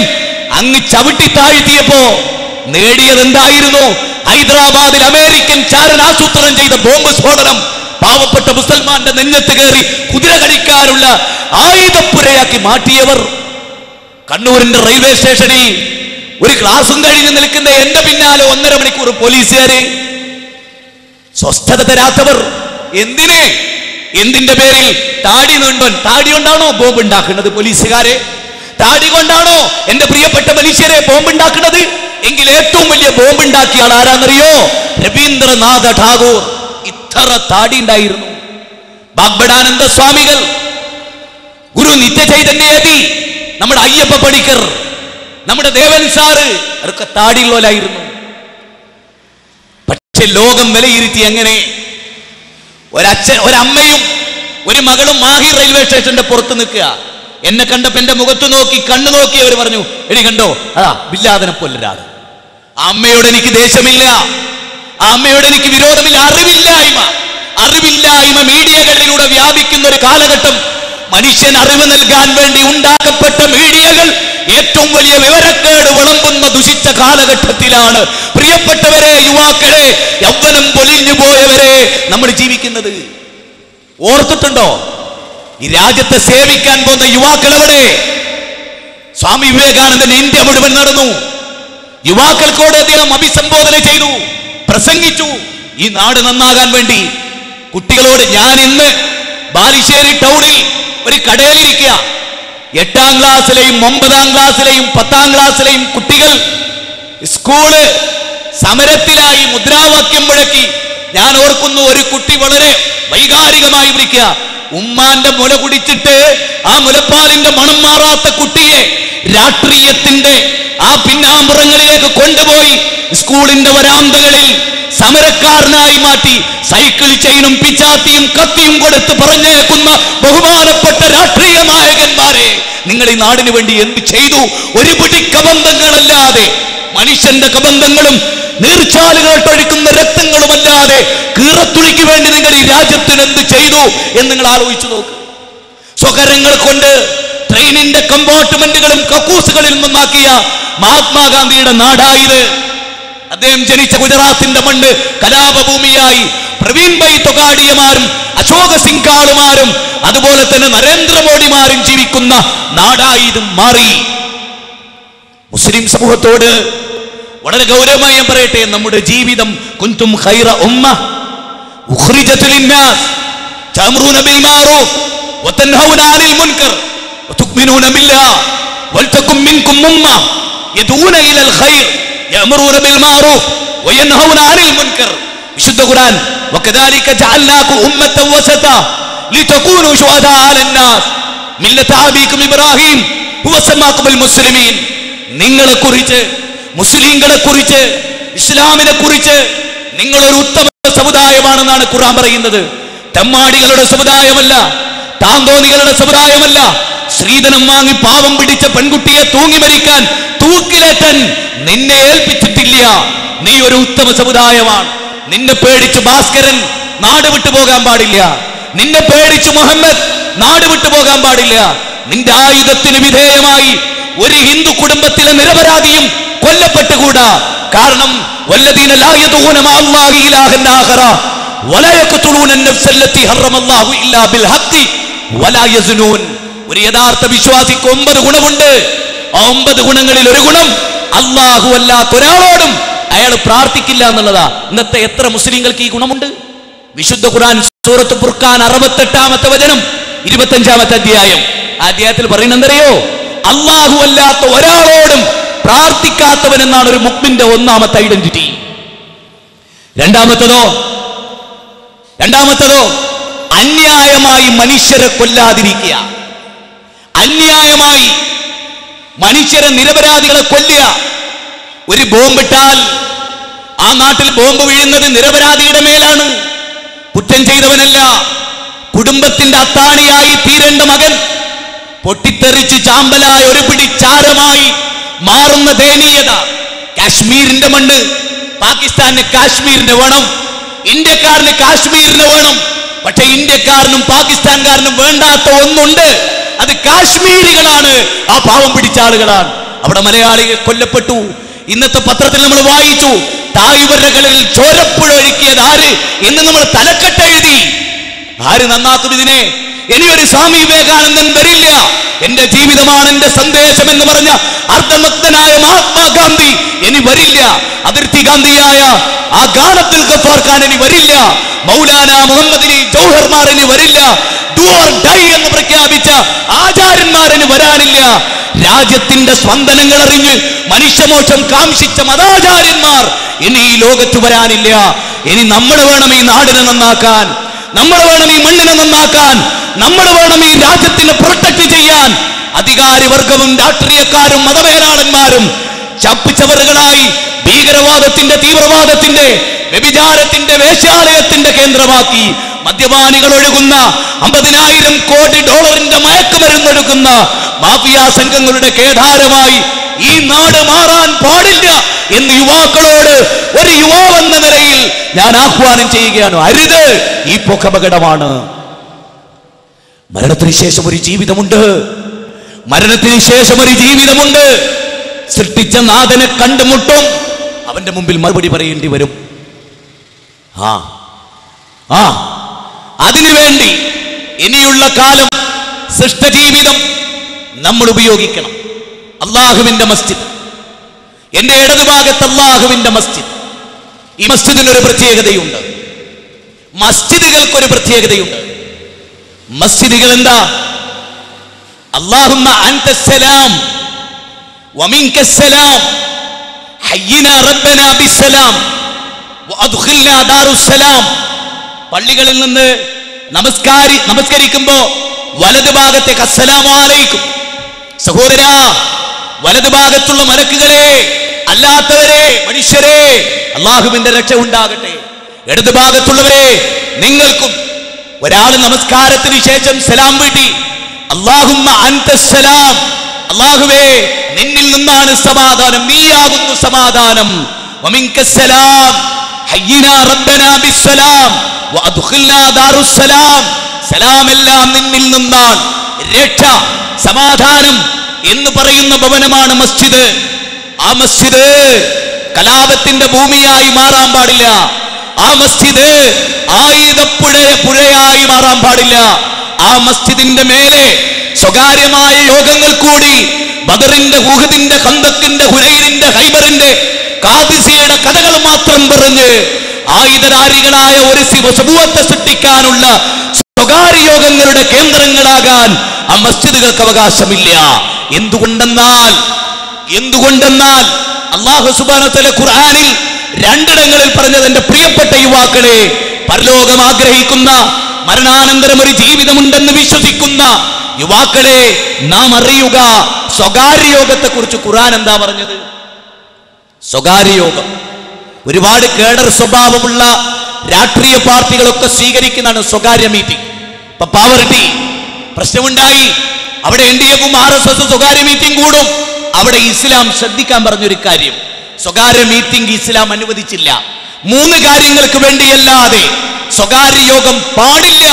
അങ്ങ് ചവിട്ടി താഴ്ത്തിയപ്പോ നേടിയത് എന്തായിരുന്നു? ഹൈദരാബാദിൽ അമേരിക്കൻ ചാരൻ ആസൂത്രണം ചെയ്ത ബോംബ് സ്ഫോടനം പാവപ്പെട്ട മുസൽമാന്റെ നെഞ്ഞത്ത് കയറി കുതിര കഴിക്കാനുള്ള ആയുധപ്പുരയാക്കി മാറ്റിയവർ. കണ്ണൂരിന്റെ റെയിൽവേ സ്റ്റേഷനിൽ ഒരു ക്ലാസും കഴിഞ്ഞ് നിൽക്കുന്ന എന്റെ പിന്നാലെ 1.5 മണിക്കൂർ പോലീസുകാര്. സ്വസ്ഥത തരാത്തവർ. എന്തിനെ? എന്തിന്റെ പേരിൽ? താടി നീണ്ടോൻ. താടി കൊണ്ടാണോ ബോംബ് ഉണ്ടാക്കുന്നത് പോലീസുകാരെ? താടി കൊണ്ടാണോ എന്റെ പ്രിയപ്പെട്ട മനുഷ്യരെ ബോംബ് ഉണ്ടാക്കുന്നത്? എങ്കിൽ ഏറ്റവും വലിയ ബോംബ് ഉണ്ടാക്കിയ ആൾ ആരാന്നറിയോ? രവീന്ദ്രനാഥ ടാഗോർ. ഇത്ര താടി ഉണ്ടായിരുന്നു. ബാഗ്ബടാനന്ദ സ്വാമികൾ, ഗുരു നിത്യചൈതന്യയതി, നമ്മുടെ അയ്യപ്പ പണിക്കർ, നമ്മുടെ ദേവൻ സാറ്, അവരൊക്കെ താടിയുള്ളവരായിരുന്നു. പക്ഷെ ലോകം വിലയിരുത്തി എങ്ങനെ? ഒരമ്മയും ഒരു മകളും മാഹി റെയിൽവേ സ്റ്റേഷന്റെ പുറത്ത് നിൽക്കുക. എന്നെ കണ്ടപ്പോ എന്റെ മുഖത്ത് നോക്കി, കണ്ണു നോക്കി അവർ പറഞ്ഞു, എടി കണ്ടോ, അതാ ബില്ലാദനെ പോലൊരാള്. ആ അമ്മയോട് എനിക്ക് ദേഷ്യമില്ല, ആ അമ്മയോട് എനിക്ക് വിരോധമില്ല. അറിവില്ലായ്മ മീഡിയകളിലൂടെ വ്യാപിക്കുന്ന ഒരു കാലഘട്ടം. മനുഷ്യൻ അറിവ് നൽകാൻ വേണ്ടി ഉണ്ടാക്കപ്പെട്ട മീഡിയകൾ ഏറ്റവും വലിയ വിവരക്കേട് വിളമ്പുന്ന ദുഷിച്ച കാലഘട്ടത്തിലാണ് പ്രിയപ്പെട്ടവരെ, യുവാക്കളെ, യൗവനം പൊലിഞ്ഞു പോയവരെ നമ്മൾ ജീവിക്കുന്നത്. ഓർത്തിട്ടുണ്ടോ? ഈ രാജ്യത്തെ സേവിക്കാൻ പോകുന്ന യുവാക്കൾ എവിടെ? സ്വാമി വിവേകാനന്ദൻ ഇന്ത്യ മുഴുവൻ നടന്നു. യുവാക്കൾക്കോട് അദ്ദേഹം അഭിസംബോധന ചെയ്തു, പ്രസംഗിച്ചു, ഈ നാട് നന്നാകാൻ വേണ്ടി. കുട്ടികളോട്, ഞാൻ ഇന്ന് ബാലുശ്ശേരി ടൗണിൽ ഒരു കടയിലിരിക്കുക. 8ാം ക്ലാസ്സിലെയും 9ാം ക്ലാസ്സിലെയും 10ാം ക്ലാസ്സിലെയും കുട്ടികൾ സ്കൂള് സമരത്തിലായി മുദ്രാവാക്യം മുഴക്കി. ഞാൻ ഓർക്കുന്നു, ഒരു കുട്ടി വളരെ വൈകാരികമായി വിളിക്കുക, ഉമ്മാന്റെ മുല കുടിച്ചിട്ട് ആ മുലപ്പാലിന്റെ മണം മാറാത്ത കുട്ടിയെ രാഷ്ട്രീയത്തിന്റെ ആ പിന്നാമ്പുറങ്ങളിലേക്ക് കൊണ്ടുപോയി സ്കൂളിന്റെ വരാന്തകളിൽ സമരക്കാരനായി മാറ്റി സൈക്കിൾ ചെയിനും പിച്ചാത്തിയും കത്തിയും കൊടുത്ത് പറഞ്ഞേക്കുന്ന ബഹുമാനപ്പെട്ട രാഷ്ട്രീയ നായകന്മാരെ, നിങ്ങൾ ഈ നാടിന് വേണ്ടി എന്ത് ചെയ്തു? ഒരു പിടി കബന്ധങ്ങളല്ലാതെ, മനുഷ്യന്റെ കബന്ധങ്ങളും നീർച്ചാലുകളൊട്ടൊഴുക്കുന്ന രക്തങ്ങളുമല്ലാതെ കീറത്തുളിക്ക് വേണ്ടി നിങ്ങൾ ഈ രാജ്യത്തിന് എന്ത് ചെയ്തു എന്ന് നിങ്ങൾ ആലോചിച്ചു നോക്ക്. സ്വകരങ്ങൾ കൊണ്ട് ട്രെയിനിന്റെ കമ്പാർട്ട്മെന്റുകളും കക്കൂസുകളിൽ നിന്നാക്കിയ മഹാത്മാഗാന്ധിയുടെ നാടായത്. അദ്ദേഹം ജനിച്ച ഗുജറാത്തിന്റെ മണ്ണ് കലാപഭൂമിയായി പ്രവീൺ ഭായ് തൊഗാഡിയമാരും അശോക സിംഘാളുമാരും അതുപോലെ തന്നെ നരേന്ദ്രമോദിമാരും ജീവിക്കുന്ന നാടായി ഇത് മാറി. മുസ്ലിം സമൂഹത്തോട് വളരെ ഗൗരവമായി ഞാൻ പറയട്ടെ, നമ്മുടെ ജീവിതം കുന്തും ഖൈറ ഉമ്മ ഉഖ്രിജത് ലിന്നാസ് തഅ്മുറൂന ബിൽ മഅറൂഫ് വതൻഹൗന അനിൽ മുൻകർ വതുഅ്മിനൂന ബില്ലാഹ് വൽതകും മിൻകും ഉമ്മ യദഊന ഇലൽ ഖൈർ യഅ്മുറൂന ബിൽ മഅറൂഫ് വയൻഹൗന അനിൽ മുൻകർ. വിശുദ്ധ ഖുർആൻ, വകദാലിക ജഅൽനാകും ഉമ്മത്തൻ വസത ലിതകൂനു ശുഹദാ അലന്നാസ് മില്ലത അബീകും ഇബ്രാഹിം ഹുവ സമാകുൽ മുസ്ലിമീൻ. നിങ്ങളെ കുറിച്ച്, മുസ്ലിങ്ങളെ കുറിച്ച്, ഇസ്ലാമിനെ കുറിച്ച് നിങ്ങളൊരു ഉത്തമ സമുദായമാണെന്നാണ് ഖുർആൻ പറയുന്നത്. തെമ്മാടികളുടെ സമുദായമല്ല, താന്തോന്നികളുടെ സമുദായമല്ല. സ്ത്രീധനം വാങ്ങി പാവം പിടിച്ച പെൺകുട്ടിയെ തൂങ്ങി മരിക്കാൻ, തൂക്കിലേറ്റാൻ നിന്നെ ഏൽപ്പിച്ചിട്ടില്ല. നീ ഒരു ഉത്തമ സമുദായമാണ്. നിന്നെ പേടിച്ച് ഭാസ്കരൻ നാട് വിട്ടു പോകാൻ പാടില്ല. നിന്നെ പേടിച്ച് മുഹമ്മദ് നാട് വിട്ടു പോകാൻ പാടില്ല. നിന്റെ ആയുധത്തിന് വിധേയമായി ഒരു ഹിന്ദു കുടുംബത്തിലെ നിരപരാധിയും കൊല്ലപ്പെട്ടുകൂടാ. കാരണം വല്ലദീന ലാ യദഊന മഅല്ലാഹി ഇലാഹൻ ആഖറ വലാ യഖ്തുലൂന അൻ-നഫ്സ അല്ലതി ഹറമല്ലാഹു ഇല്ലാ ബിൽ ഹഖ് വലാ യസ്നൂൻ. ഒരു യഥാർത്ഥ വിശ്വാസിക്ക് 9 ഗുണമുണ്ട്. ആ 9 ഗുണങ്ങളിൽ ഒരു ഗുണം, അല്ലാഹു അല്ലാത്ത ഒരാളോടും അയാൾ പ്രാർത്ഥിക്കില്ല എന്നുള്ളതാ. ഇന്നത്തെ എത്ര മുസ്ലിങ്ങൾക്ക് ഈ ഗുണമുണ്ട്? വിശുദ്ധ ഖുർആൻ സൂറത്ത് ഫുർഖാൻ 68-ാമത്തെ വചനം 25-ാമത്തെ അധ്യായം. ആ അധ്യായത്തിൽ പറയുന്നതറിയോ? അല്ലാഹു അല്ലാത്ത ഒരാളോടും പ്രാർത്ഥിക്കാത്തവൻ എന്നാണ് ഒരു മുഅ്മിന്റെ ഒന്നാമത്തെ ഐഡന്റിറ്റി. രണ്ടാമത്തതോ അന്യായമായി മനുഷ്യരെ കൊല്ലാതിരിക്കുക. അന്യായമായി മനുഷ്യരെ, നിരപരാധികളെ കൊല്ലുക. ഒരു ബോംബിട്ടാൽ ആ നാട്ടിൽ ബോംബ് വീഴുന്നത് നിരപരാധിയുടെ മേലാണ്, കുറ്റം ചെയ്തവനല്ല. കുടുംബത്തിന്റെ അത്താണിയായി തീരേണ്ട മകൻ പൊട്ടിത്തെറിച്ച് ചാമ്പലായ ഒരു പിടി ചാരമായി മാറുന്ന ദയനീയത. കാശ്മീരിന്റെ മണ്ണ്, പാകിസ്ഥാന് കാശ്മീരിന്റെ വേണം, ഇന്ത്യക്കാരന് കാശ്മീരിന് വേണം. പക്ഷെ ഇന്ത്യക്കാരനും പാകിസ്ഥാൻകാരനും വേണ്ടാത്ത ഒന്നുണ്ട്, അത് കാശ്മീരികളാണ്, ആ പാവം പിടിച്ച ആളുകളാണ്. അവിടെ മലയാളികൾ കൊല്ലപ്പെട്ടു. ഇന്നത്തെ പത്രത്തിൽ നമ്മൾ വായിച്ചു, താഴ്വരകളിൽ ചോരപ്പുഴ ഒഴുക്കിയത് ആര് എന്ന് നമ്മൾ തലക്കെട്ടെഴുതി. ആര് നന്നാക്കും ഇതിനെ? ഇനിയൊരു സ്വാമി വിവേകാനന്ദൻ വരില്ല. എന്റെ ജീവിതമാണ് എന്റെ സന്ദേശം എന്ന് പറഞ്ഞ അർദ്ധമക്തനായ മഹാത്മാഗാന്ധി ഇനി വരില്ല. അതിർത്തി ഗാന്ധിയായ ആ ഗാനത്തിൽ ഗഫാർ ഖാൻ ഇനി വരില്ല. മൗലാന മുഹമ്മദ് അലി ജൗഹർമാർ ഇനി വരില്ല. ഡു ഓർ ഡൈ എന്ന് പ്രഖ്യാപിച്ച ആചാര്യന്മാരിന് വരാനില്ല. രാജ്യത്തിന്റെ സ്പന്ദനങ്ങൾ അറിഞ്ഞ് മനുഷ്യമോക്ഷം കാംക്ഷിച്ച മതാചാര്യന്മാർ ഇനി ഈ ലോകത്ത് വരാനില്ല. ഇനി നമ്മൾ വേണം ഈ നാടിനെ നന്നാക്കാൻ, നമ്മൾ വേണം ഈ മണ്ണിനെ നന്നാക്കാൻ, നമ്മൾ വേണം ഈ രാജ്യത്തിനെ പ്രൊട്ടക്ട് ചെയ്യാൻ. അധികാരിവർഗവും രാഷ്ട്രീയക്കാരും മതമേലാളന്മാരും ചപ്പുചവറുകളായി ഭീകരവാദത്തിന്റെ, തീവ്രവാദത്തിന്റെ, വ്യഭിചാരത്തിന്റെ, വേശ്യാലയത്തിന്റെ കേന്ദ്രമാക്കി മദ്യപാനികൾ ഒഴുകുന്ന 50,000 കോടി ഡോളറിന്റെ മയക്കുമരുന്നൊഴുകുന്ന മാഫിയ സംഘങ്ങളുടെ കേദാരമായി ഈ നാട് മാറാൻ പാടില്ല എന്ന് യുവാക്കളോട് ഒരു യുവാവെന്ന നിലയിൽ ഞാൻ ആഹ്വാനം ചെയ്യുകയാണ്. അരുത്, ഈ പൊക്കപകടമാണ്. മരണത്തിന് ശേഷം ഒരു ജീവിതമുണ്ട്, മരണത്തിന് ശേഷം ഒരു ജീവിതമുണ്ട്. സൃഷ്ടിച്ച നാഥനെ കണ്ടുമുട്ടും, അവന്റെ മുമ്പിൽ മറുപടി പറയേണ്ടി വരും. അതിനുവേണ്ടി ഇനിയുള്ള കാലം സൃഷ്ടജീവിതം നമ്മൾ ഉപയോഗിക്കണം. അള്ളാഹുവിന്റെ മസ്ജിദ്, എന്റെ ഇടതുഭാഗത്ത് അള്ളാഹുവിന്റെ മസ്ജിദ്. ഈ മസ്ജിദിനൊരു പ്രത്യേകതയുണ്ട്, മസ്ജിദുകൾക്കൊരു പ്രത്യേകതയുണ്ട്. മസ്ജിദുകൾ എന്താ? അല്ലാഹുമ്മ അൻതസ്സലാം വമിൻകസ്സലാം ഹയ്യിനാ റബ്ബനാ ബിസ്സലാം വഅദ്ഖിൽനാ ദാറുസ്സലാം. പള്ളികളിൽ നിന്ന് നമസ്കരിക്കുമ്പോ വലതു ഭാഗത്തേക്ക് അസ്സലാമു അലൈക്കും. സഹോദരാ, വലതു ഭാഗത്തുള്ള മലക്കുകളെ, അല്ലാത്തവരെ, മനുഷ്യരെ, അള്ളാഹുവിന്റെ രക്ഷ ഉണ്ടാകട്ടെ. ഇടതു ഭാഗത്തുള്ളവരെ, നിങ്ങൾക്കും. ഒരാൾ നമസ്കാരത്തിന് ശേഷം സലാം വീട്ടി, അല്ലാഹുമ്മ അൻതസ്സലാം, അല്ലാഹുവേ നിന്നിൽ നിന്നാണ് സമാധാനം, നീയാകുന്നു സമാധാനം. വമിൻകസ്സലാം ഹയ്യിനാ റബ്ബനാ ബിസ്സലാം വഅദ്ഖിൽനാ ദാറുസ്സലാം. സലാമെല്ലാം നിന്നിൽ നിന്നാണ്, രക്ഷ, സമാധാനം എന്ന് പറയുന്ന ഭവനമാണ് മസ്ജിദ്. ആ മസ്ജിദ് കലാപത്തിന്റെ ഭൂമിയായി മാറാൻ പാടില്ല. ആ മസ്ജിദ് പുഴയായി മാറാൻ പാടില്ല. ആ മസ്ജിദിന്റെ മേലെ സ്വകാര്യമായ യോഗങ്ങൾ കൂടി ബദറിന്റെ, ഉഹദിന്റെ, ഖന്തക്കിന്റെ, ഹുനൈനിന്റെ, ഹൈബറിന്റെ, ഖാദിസിയുടെ കഥകൾ മാത്രം പറഞ്ഞ് ആയുധധാരികളായ ഒരു സമൂഹത്തെ സൃഷ്ടിക്കാനുള്ള സ്വകാര്യ യോഗങ്ങളുടെ കേന്ദ്രങ്ങളാകാൻ ആ മസ്ജിദുകൾക്ക് അവകാശമില്ല. എന്തുകൊണ്ടെന്നാൽ അല്ലാഹു സുബ്ഹാനഹു വ തആല ഖുർആനിൽ രണ്ടിടങ്ങളിൽ പറഞ്ഞത്, എന്റെ പ്രിയപ്പെട്ട യുവാക്കളെ, പരലോകം ആഗ്രഹിക്കുന്ന, മരണാനന്തരം ഒരു ജീവിതമുണ്ടെന്ന് വിശ്വസിക്കുന്ന യുവാക്കളെ, നാം അറിയുക, സ്വകാര്യ യോഗത്തെ കുറിച്ച് ഖുർആൻ എന്താ പറഞ്ഞത്? സ്വകാര്യ യോഗം ഒരുപാട് കേഡർ സ്വഭാവമുള്ള രാഷ്ട്രീയ പാർട്ടികളൊക്കെ സ്വീകരിക്കുന്നതാണ് സ്വകാര്യ മീറ്റിംഗ്. ഇപ്പൊ പാവർട്ടി പ്രശ്നമുണ്ടായി, അവിടെ NDAയും RSS സ്വകാര്യ മീറ്റിംഗ് കൂടും. അവിടെ ഇസ്ലാം ശ്രദ്ധിക്കാൻ പറഞ്ഞൊരു കാര്യം, സ്വകാര്യ മീറ്റിംഗ് ഇസ്ലാം അനുവദിച്ചില്ല. 3 കാര്യങ്ങൾക്ക് വേണ്ടിയല്ലാതെ സ്വകാര്യ യോഗം പാടില്ല,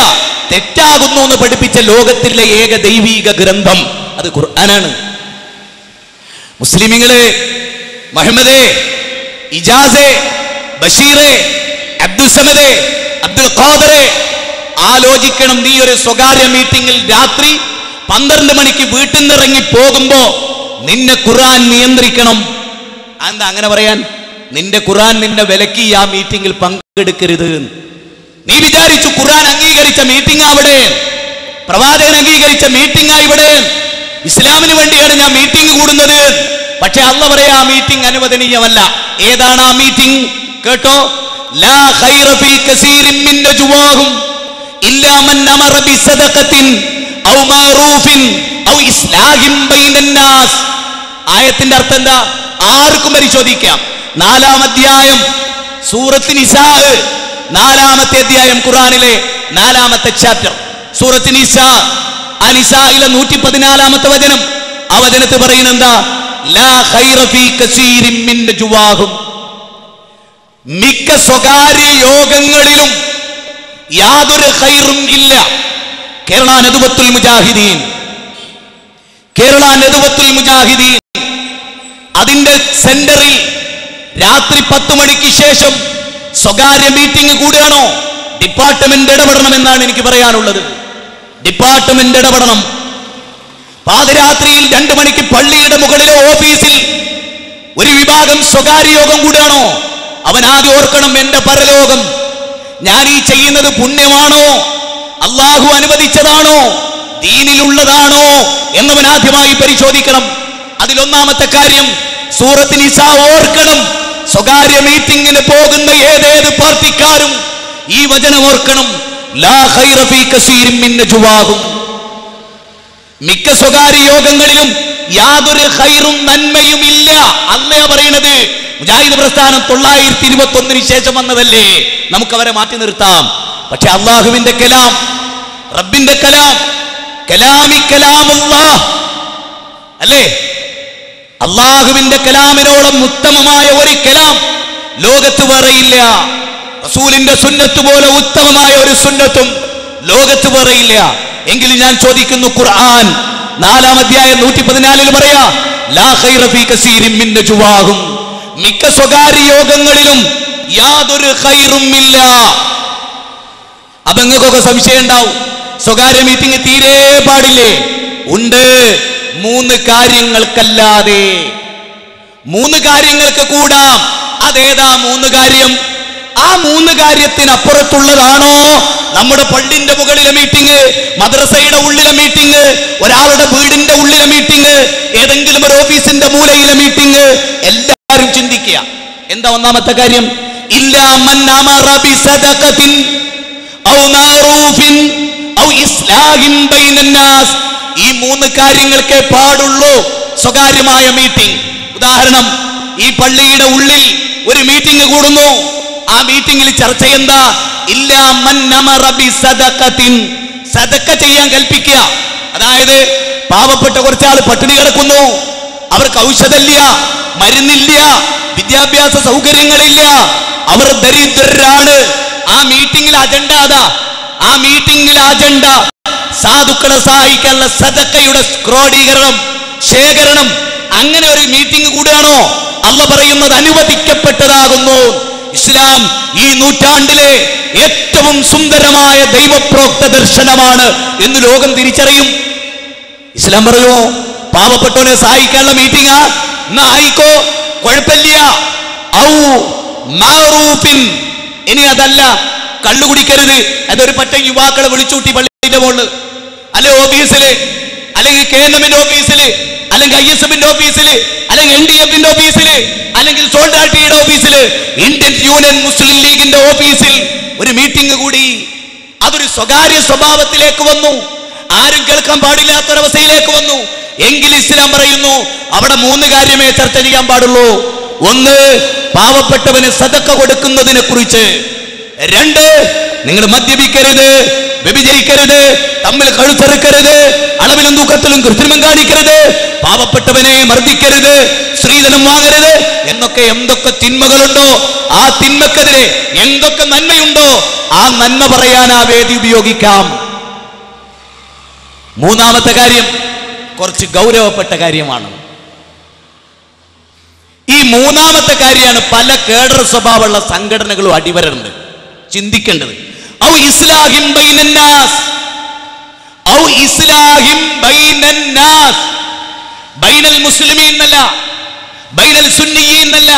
തെറ്റാകുന്നു എന്ന് പഠിപ്പിച്ച ലോകത്തിലെ ഏക ദൈവീക ഗ്രന്ഥം അത് ഖുർആനാണ്. മുസ്ലിമീങ്ങളെ, മുഹമ്മദേ, ഇജാസെ, ബഷീറെ, അബ്ദുൽ സമദെ, അബ്ദുൽ ഖാദറെ, ആലോചിക്കണം. നീ ഒരു സ്വകാര്യ മീറ്റിംഗിൽ രാത്രി 12 മണിക്ക് വീട്ടിൽ നിന്ന് ഇറങ്ങി പോകുമ്പോ നിന്നെ ഖുർആൻ നിയന്ത്രിക്കണം. എന്താ അങ്ങനെ പറയാൻ? നിന്റെ ഖുർആൻ നിന്നെ വിലക്കി ആ മീറ്റിംഗിൽ പങ്കെടുക്കരുത്. നീ വിചാരിച്ചു ഖുർആൻ അംഗീകരിച്ച മീറ്റിംഗ് അവിടെ, പ്രവാചകൻ അംഗീകരിച്ച മീറ്റിംഗ് ഇവിടെ, ഇസ്ലാമിന് വേണ്ടിയാണ് ഞാൻ മീറ്റിംഗ് കൂടുന്നത്. പക്ഷെ അല്ലാഹു പറയാ ആ മീറ്റിംഗ് അനുവദനീയമല്ല. ഏതാണ് ആ മീറ്റിംഗ്? കേട്ടോ, ലാ ഖൈറ ഫീ കസീരിൻ മിൻ നജ്വാഹും ഇല്ലാ മൻ അമറ ബിസദഖത്തിൻ ഔ മഅറൂഫിൻ ഔ ഇസ്ലാഹിൻ ബൈനൻ നാസ്. ആയത്തിന്റെ അർത്ഥം എന്താ? ആർക്കും പരിശോധിക്കാം. 4-ാം അധ്യായം സൂറത്ത് നിസാ, 4-ാമത്തെ അധ്യായം, ഖുർആനിലെ 4-ാമത്തെ ചാപ്റ്റർ സൂറത്ത് നിസാ. ആ നിസായിലെ 114-ാമത്തെ വചനം, ആ വചനത്തിൽ പറയുന്നത് എന്താ? ലാ ഖൈറ ഫീ കസീരിൻ മിൻ നജ്വാഹും, മിക്ക സ്വകാര്യ യോഗങ്ങളിലും യാതൊരു ഖൈറും ഇല്ല. കേരള നദുവത്തുൽ മുജാഹിദീൻ, കേരള നദുവത്തുൽ മുജാഹിദീൻ അതിന്റെ സെന്ററിൽ രാത്രി 10 മണിക്ക് ശേഷം സ്വകാര്യ മീറ്റിംഗ് കൂടുകയാണോ? ഡിപ്പാർട്ട്മെന്റ് ഇടപെടണമെന്നാണ് എനിക്ക് പറയാനുള്ളത്. ഡിപ്പാർട്ട്മെന്റ് ഇടപെടണം. പാതിരാത്രിയിൽ 2 മണിക്ക് പള്ളിയുടെ മുകളിലെ ഓഫീസിൽ ഒരു വിഭാഗം സ്വകാര്യ യോഗം കൂടുകയാണോ? അവൻ ആദ്യം ഓർക്കണം, എന്റെ പരലോകം, ഞാൻ ഈ ചെയ്യുന്നത് പുണ്യമാണോ, അള്ളാഹു അനുവദിച്ചതാണോ, ദീനിലുള്ളതാണോ എന്നവൻ ആദ്യമായി പരിശോധിക്കണം. അതിലൊന്നാമത്തെ കാര്യം, സൂറത്ത് നിസാ ഓർക്കണം. സ്വകാര്യ മീറ്റിംഗിന് പോകുന്ന ഏതേത് പാർട്ടിക്കാരും ഈ വചനം ഓർക്കണം. ലാ ഖൈറ ഫീ കസീരിൻ മിൻ നജ്വാഹും. മിക്ക സ്വകാര്യ യോഗങ്ങളിലും യാതൊരു ഖൈറും നന്മയും ഇല്ല. അല്ലയാ പറയുന്നത്. മുജാഹിദ് പ്രസ്ഥാനം 921 ശേഷം വന്നതല്ലേ, നമുക്ക് അവരെ മാറ്റി നിർത്താം. പക്ഷെ അള്ളാഹുവിന്റെ കലാം, റബ്ബിന്റെ കലാം, കലാമി കലാമുല്ലാഹ് അല്ലേ, അള്ളാഹുവിന്റെ കലാമിനോളം ഉത്തമമായ ഒരു കലാം ലോകത്ത് വേറെയില്ല. റസൂലിന്റെ സുന്നത്ത് പോലെ ഉത്തമമായ ഒരു സുന്നത്തും ലോകത്ത് വേറെയില്ല. എങ്കിലും ഞാൻ ചോദിക്കുന്നു, ഖുർആൻ 4-ാം അധ്യായം 114 പറയാ, ലാ ഖൈറ ഫീ കസീരിൻ മിൻ നജ്വാഹും. മിക്ക സ്വകാര്യ യോഗങ്ങളിലും യാതൊരു ഖൈറും ഇല്ല. അപ്പൊ നിങ്ങൾക്കൊക്കെ സംശയം ഉണ്ടാവും, സ്വകാര്യ മീറ്റിംഗ് തീരെ പാടില്ലേ? ഉണ്ട്. 3 കാര്യങ്ങൾക്കല്ലാതെ. 3 കാര്യങ്ങൾക്ക് കൂടാം. അതേതാ 3 കാര്യം? ആ 3 കാര്യത്തിനപ്പുറത്തുള്ളതാണോ നമ്മുടെ പള്ളിന്റെ മുകളിലെ മീറ്റിംഗ്, മദ്രസയുടെ ഉള്ളിലെ മീറ്റിംഗ്, ഒരാളുടെ വീടിന്റെ ഉള്ളിലെ മീറ്റിംഗ്, ഏതെങ്കിലും ഒരു ഓഫീസിന്റെ മൂലയിലെ മീറ്റിംഗ്? എല്ലാവരും ചിന്തിക്കുക. എന്താ ഒന്നാമത്തെ കാര്യം? ഇല്ലാ മൻ അമറ ബിസദഖത്തിൻ ഔ മഅറൂഫിൻ ഔ ഇസ്ലാഹിൻ ബൈനൻ നാസ്. ഈ 3 കാര്യങ്ങൾക്കേ പാടുള്ളൂ സ്വകാര്യമായ മീറ്റിംഗ്. ഉദാഹരണം, ഈ പള്ളിയുടെ ഉള്ളിൽ ഒരു മീറ്റിംഗ് കൂടുന്നു. ആ മീറ്റിംഗിൽ ചർച്ച എന്താ? ഇല്ലാ മൻ അമറ ബിസദഖത്തിൻ. സദഖ ചെയ്യാൻ കൽപ്പിക്കുക. അതായത് പാവപ്പെട്ട കുറച്ചാൾ പട്ടിണി കിടക്കുന്നു, അവർക്ക് ഔഷധമില്ല, മരുന്നില്ല, വിദ്യാഭ്യാസ സൗകര്യങ്ങളില്ല, അവർ ദരിദ്രരാണ്. ആ മീറ്റിംഗിൽ അജണ്ട അതാ. ആ മീറ്റിംഗിൽ അജണ്ട സാധുക്കളെ സഹായിക്കാനുള്ള സദഖയുടെ ക്രോഡീകരണം, ശേഖരണം. അങ്ങനെ ഒരു മീറ്റിംഗ് കൂടാണോ? അള്ള പറയുന്നത് അനുവദിക്കപ്പെട്ടതാകുന്നു. ഇസ്ലാം ഈ നൂറ്റാണ്ടിലെ ഏറ്റവും സുന്ദരമായ ദൈവപ്രോക്ത ദർശനമാണ് എന്ന് ലോകം തിരിച്ചറിയും. ഇസ്ലാം പറയുമോ, പാവപ്പെട്ടവനെ സഹായിക്കാനുള്ള മീറ്റിംഗാ, എന്നാ ആയിക്കോ, കുഴപ്പമില്ല. ഔ മഅറൂഫിൻ. ഇനി അതല്ല, കള്ളു കുടിക്കരുത്. അതൊരു പറ്റം യുവാക്കളെ വിളിച്ചൂട്ടി പള്ളിയുടെ മുകളിൽ, അല്ലെ ഓഫീസില്, അല്ലെങ്കിൽ KNM ഓഫീസില്, അല്ലെങ്കിൽ ISM ഓഫീസില്, അല്ലെങ്കിൽ NDF ഓഫീസില്, അല്ലെങ്കിൽ സോൾഡാർട്ടിയുടെ ഓഫീസില്, ഇന്ത്യൻ യൂണിയൻ മുസ്ലിം ലീഗിന്റെ ഓഫീസിൽ ഒരു മീറ്റിംഗ് കൂടി. അതൊരു സ്വകാര്യ സ്വഭാവത്തിലേക്ക് വന്നു, ആരും കേൾക്കാൻ പാടില്ലാത്തൊരവസ്ഥയിലേക്ക് വന്നു. എങ്കിൽ ഇസ്ലാം പറയുന്നു, അവിടെ 3 കാര്യമേ ചർച്ച ചെയ്യാൻ പാടുള്ളൂ. 1, പാവപ്പെട്ടവന് സദഖ കൊടുക്കുന്നതിനെ കുറിച്ച്. 2, നിങ്ങൾ മദ്യപിക്കരുത്, വ്യഭിചരിക്കരുത്, തമ്മിൽ കഴുത്തെറുക്കരുത്, അളവിലും തൂക്കത്തിലും കൃത്രിമം കാണിക്കരുത്, പാവപ്പെട്ടവനെ മർദ്ദിക്കരുത്, സ്ത്രീധനം വാങ്ങരുത് എന്നൊക്കെ എന്തൊക്കെ തിന്മകളുണ്ടോ ആ തിന്മക്കെതിരെ എന്തൊക്കെ നന്മയുണ്ടോ ആ നന്മ പറയാൻ ആ വേദി ഉപയോഗിക്കാം. 3-ാമത്തെ കാര്യം കുറച്ച് ഗൗരവപ്പെട്ട കാര്യമാണ്. ഈ 3-ാമത്തെ കാര്യമാണ് പല കേഡർ സ്വഭാവമുള്ള സംഘടനകളും അടിവരുണ്ട് ചിന്തിക്കേണ്ടത്. ഔ ഇസ്ലാഹിൻ ബൈനൻ നാസ്. ഔ ഇസ്ലാഹിൻ ബൈനൻ നാസ്. ബൈനൽ മുസ്ലിമീൻ എന്നല്ല, ബൈനൽ സുന്നിയീൻ എന്നല്ല,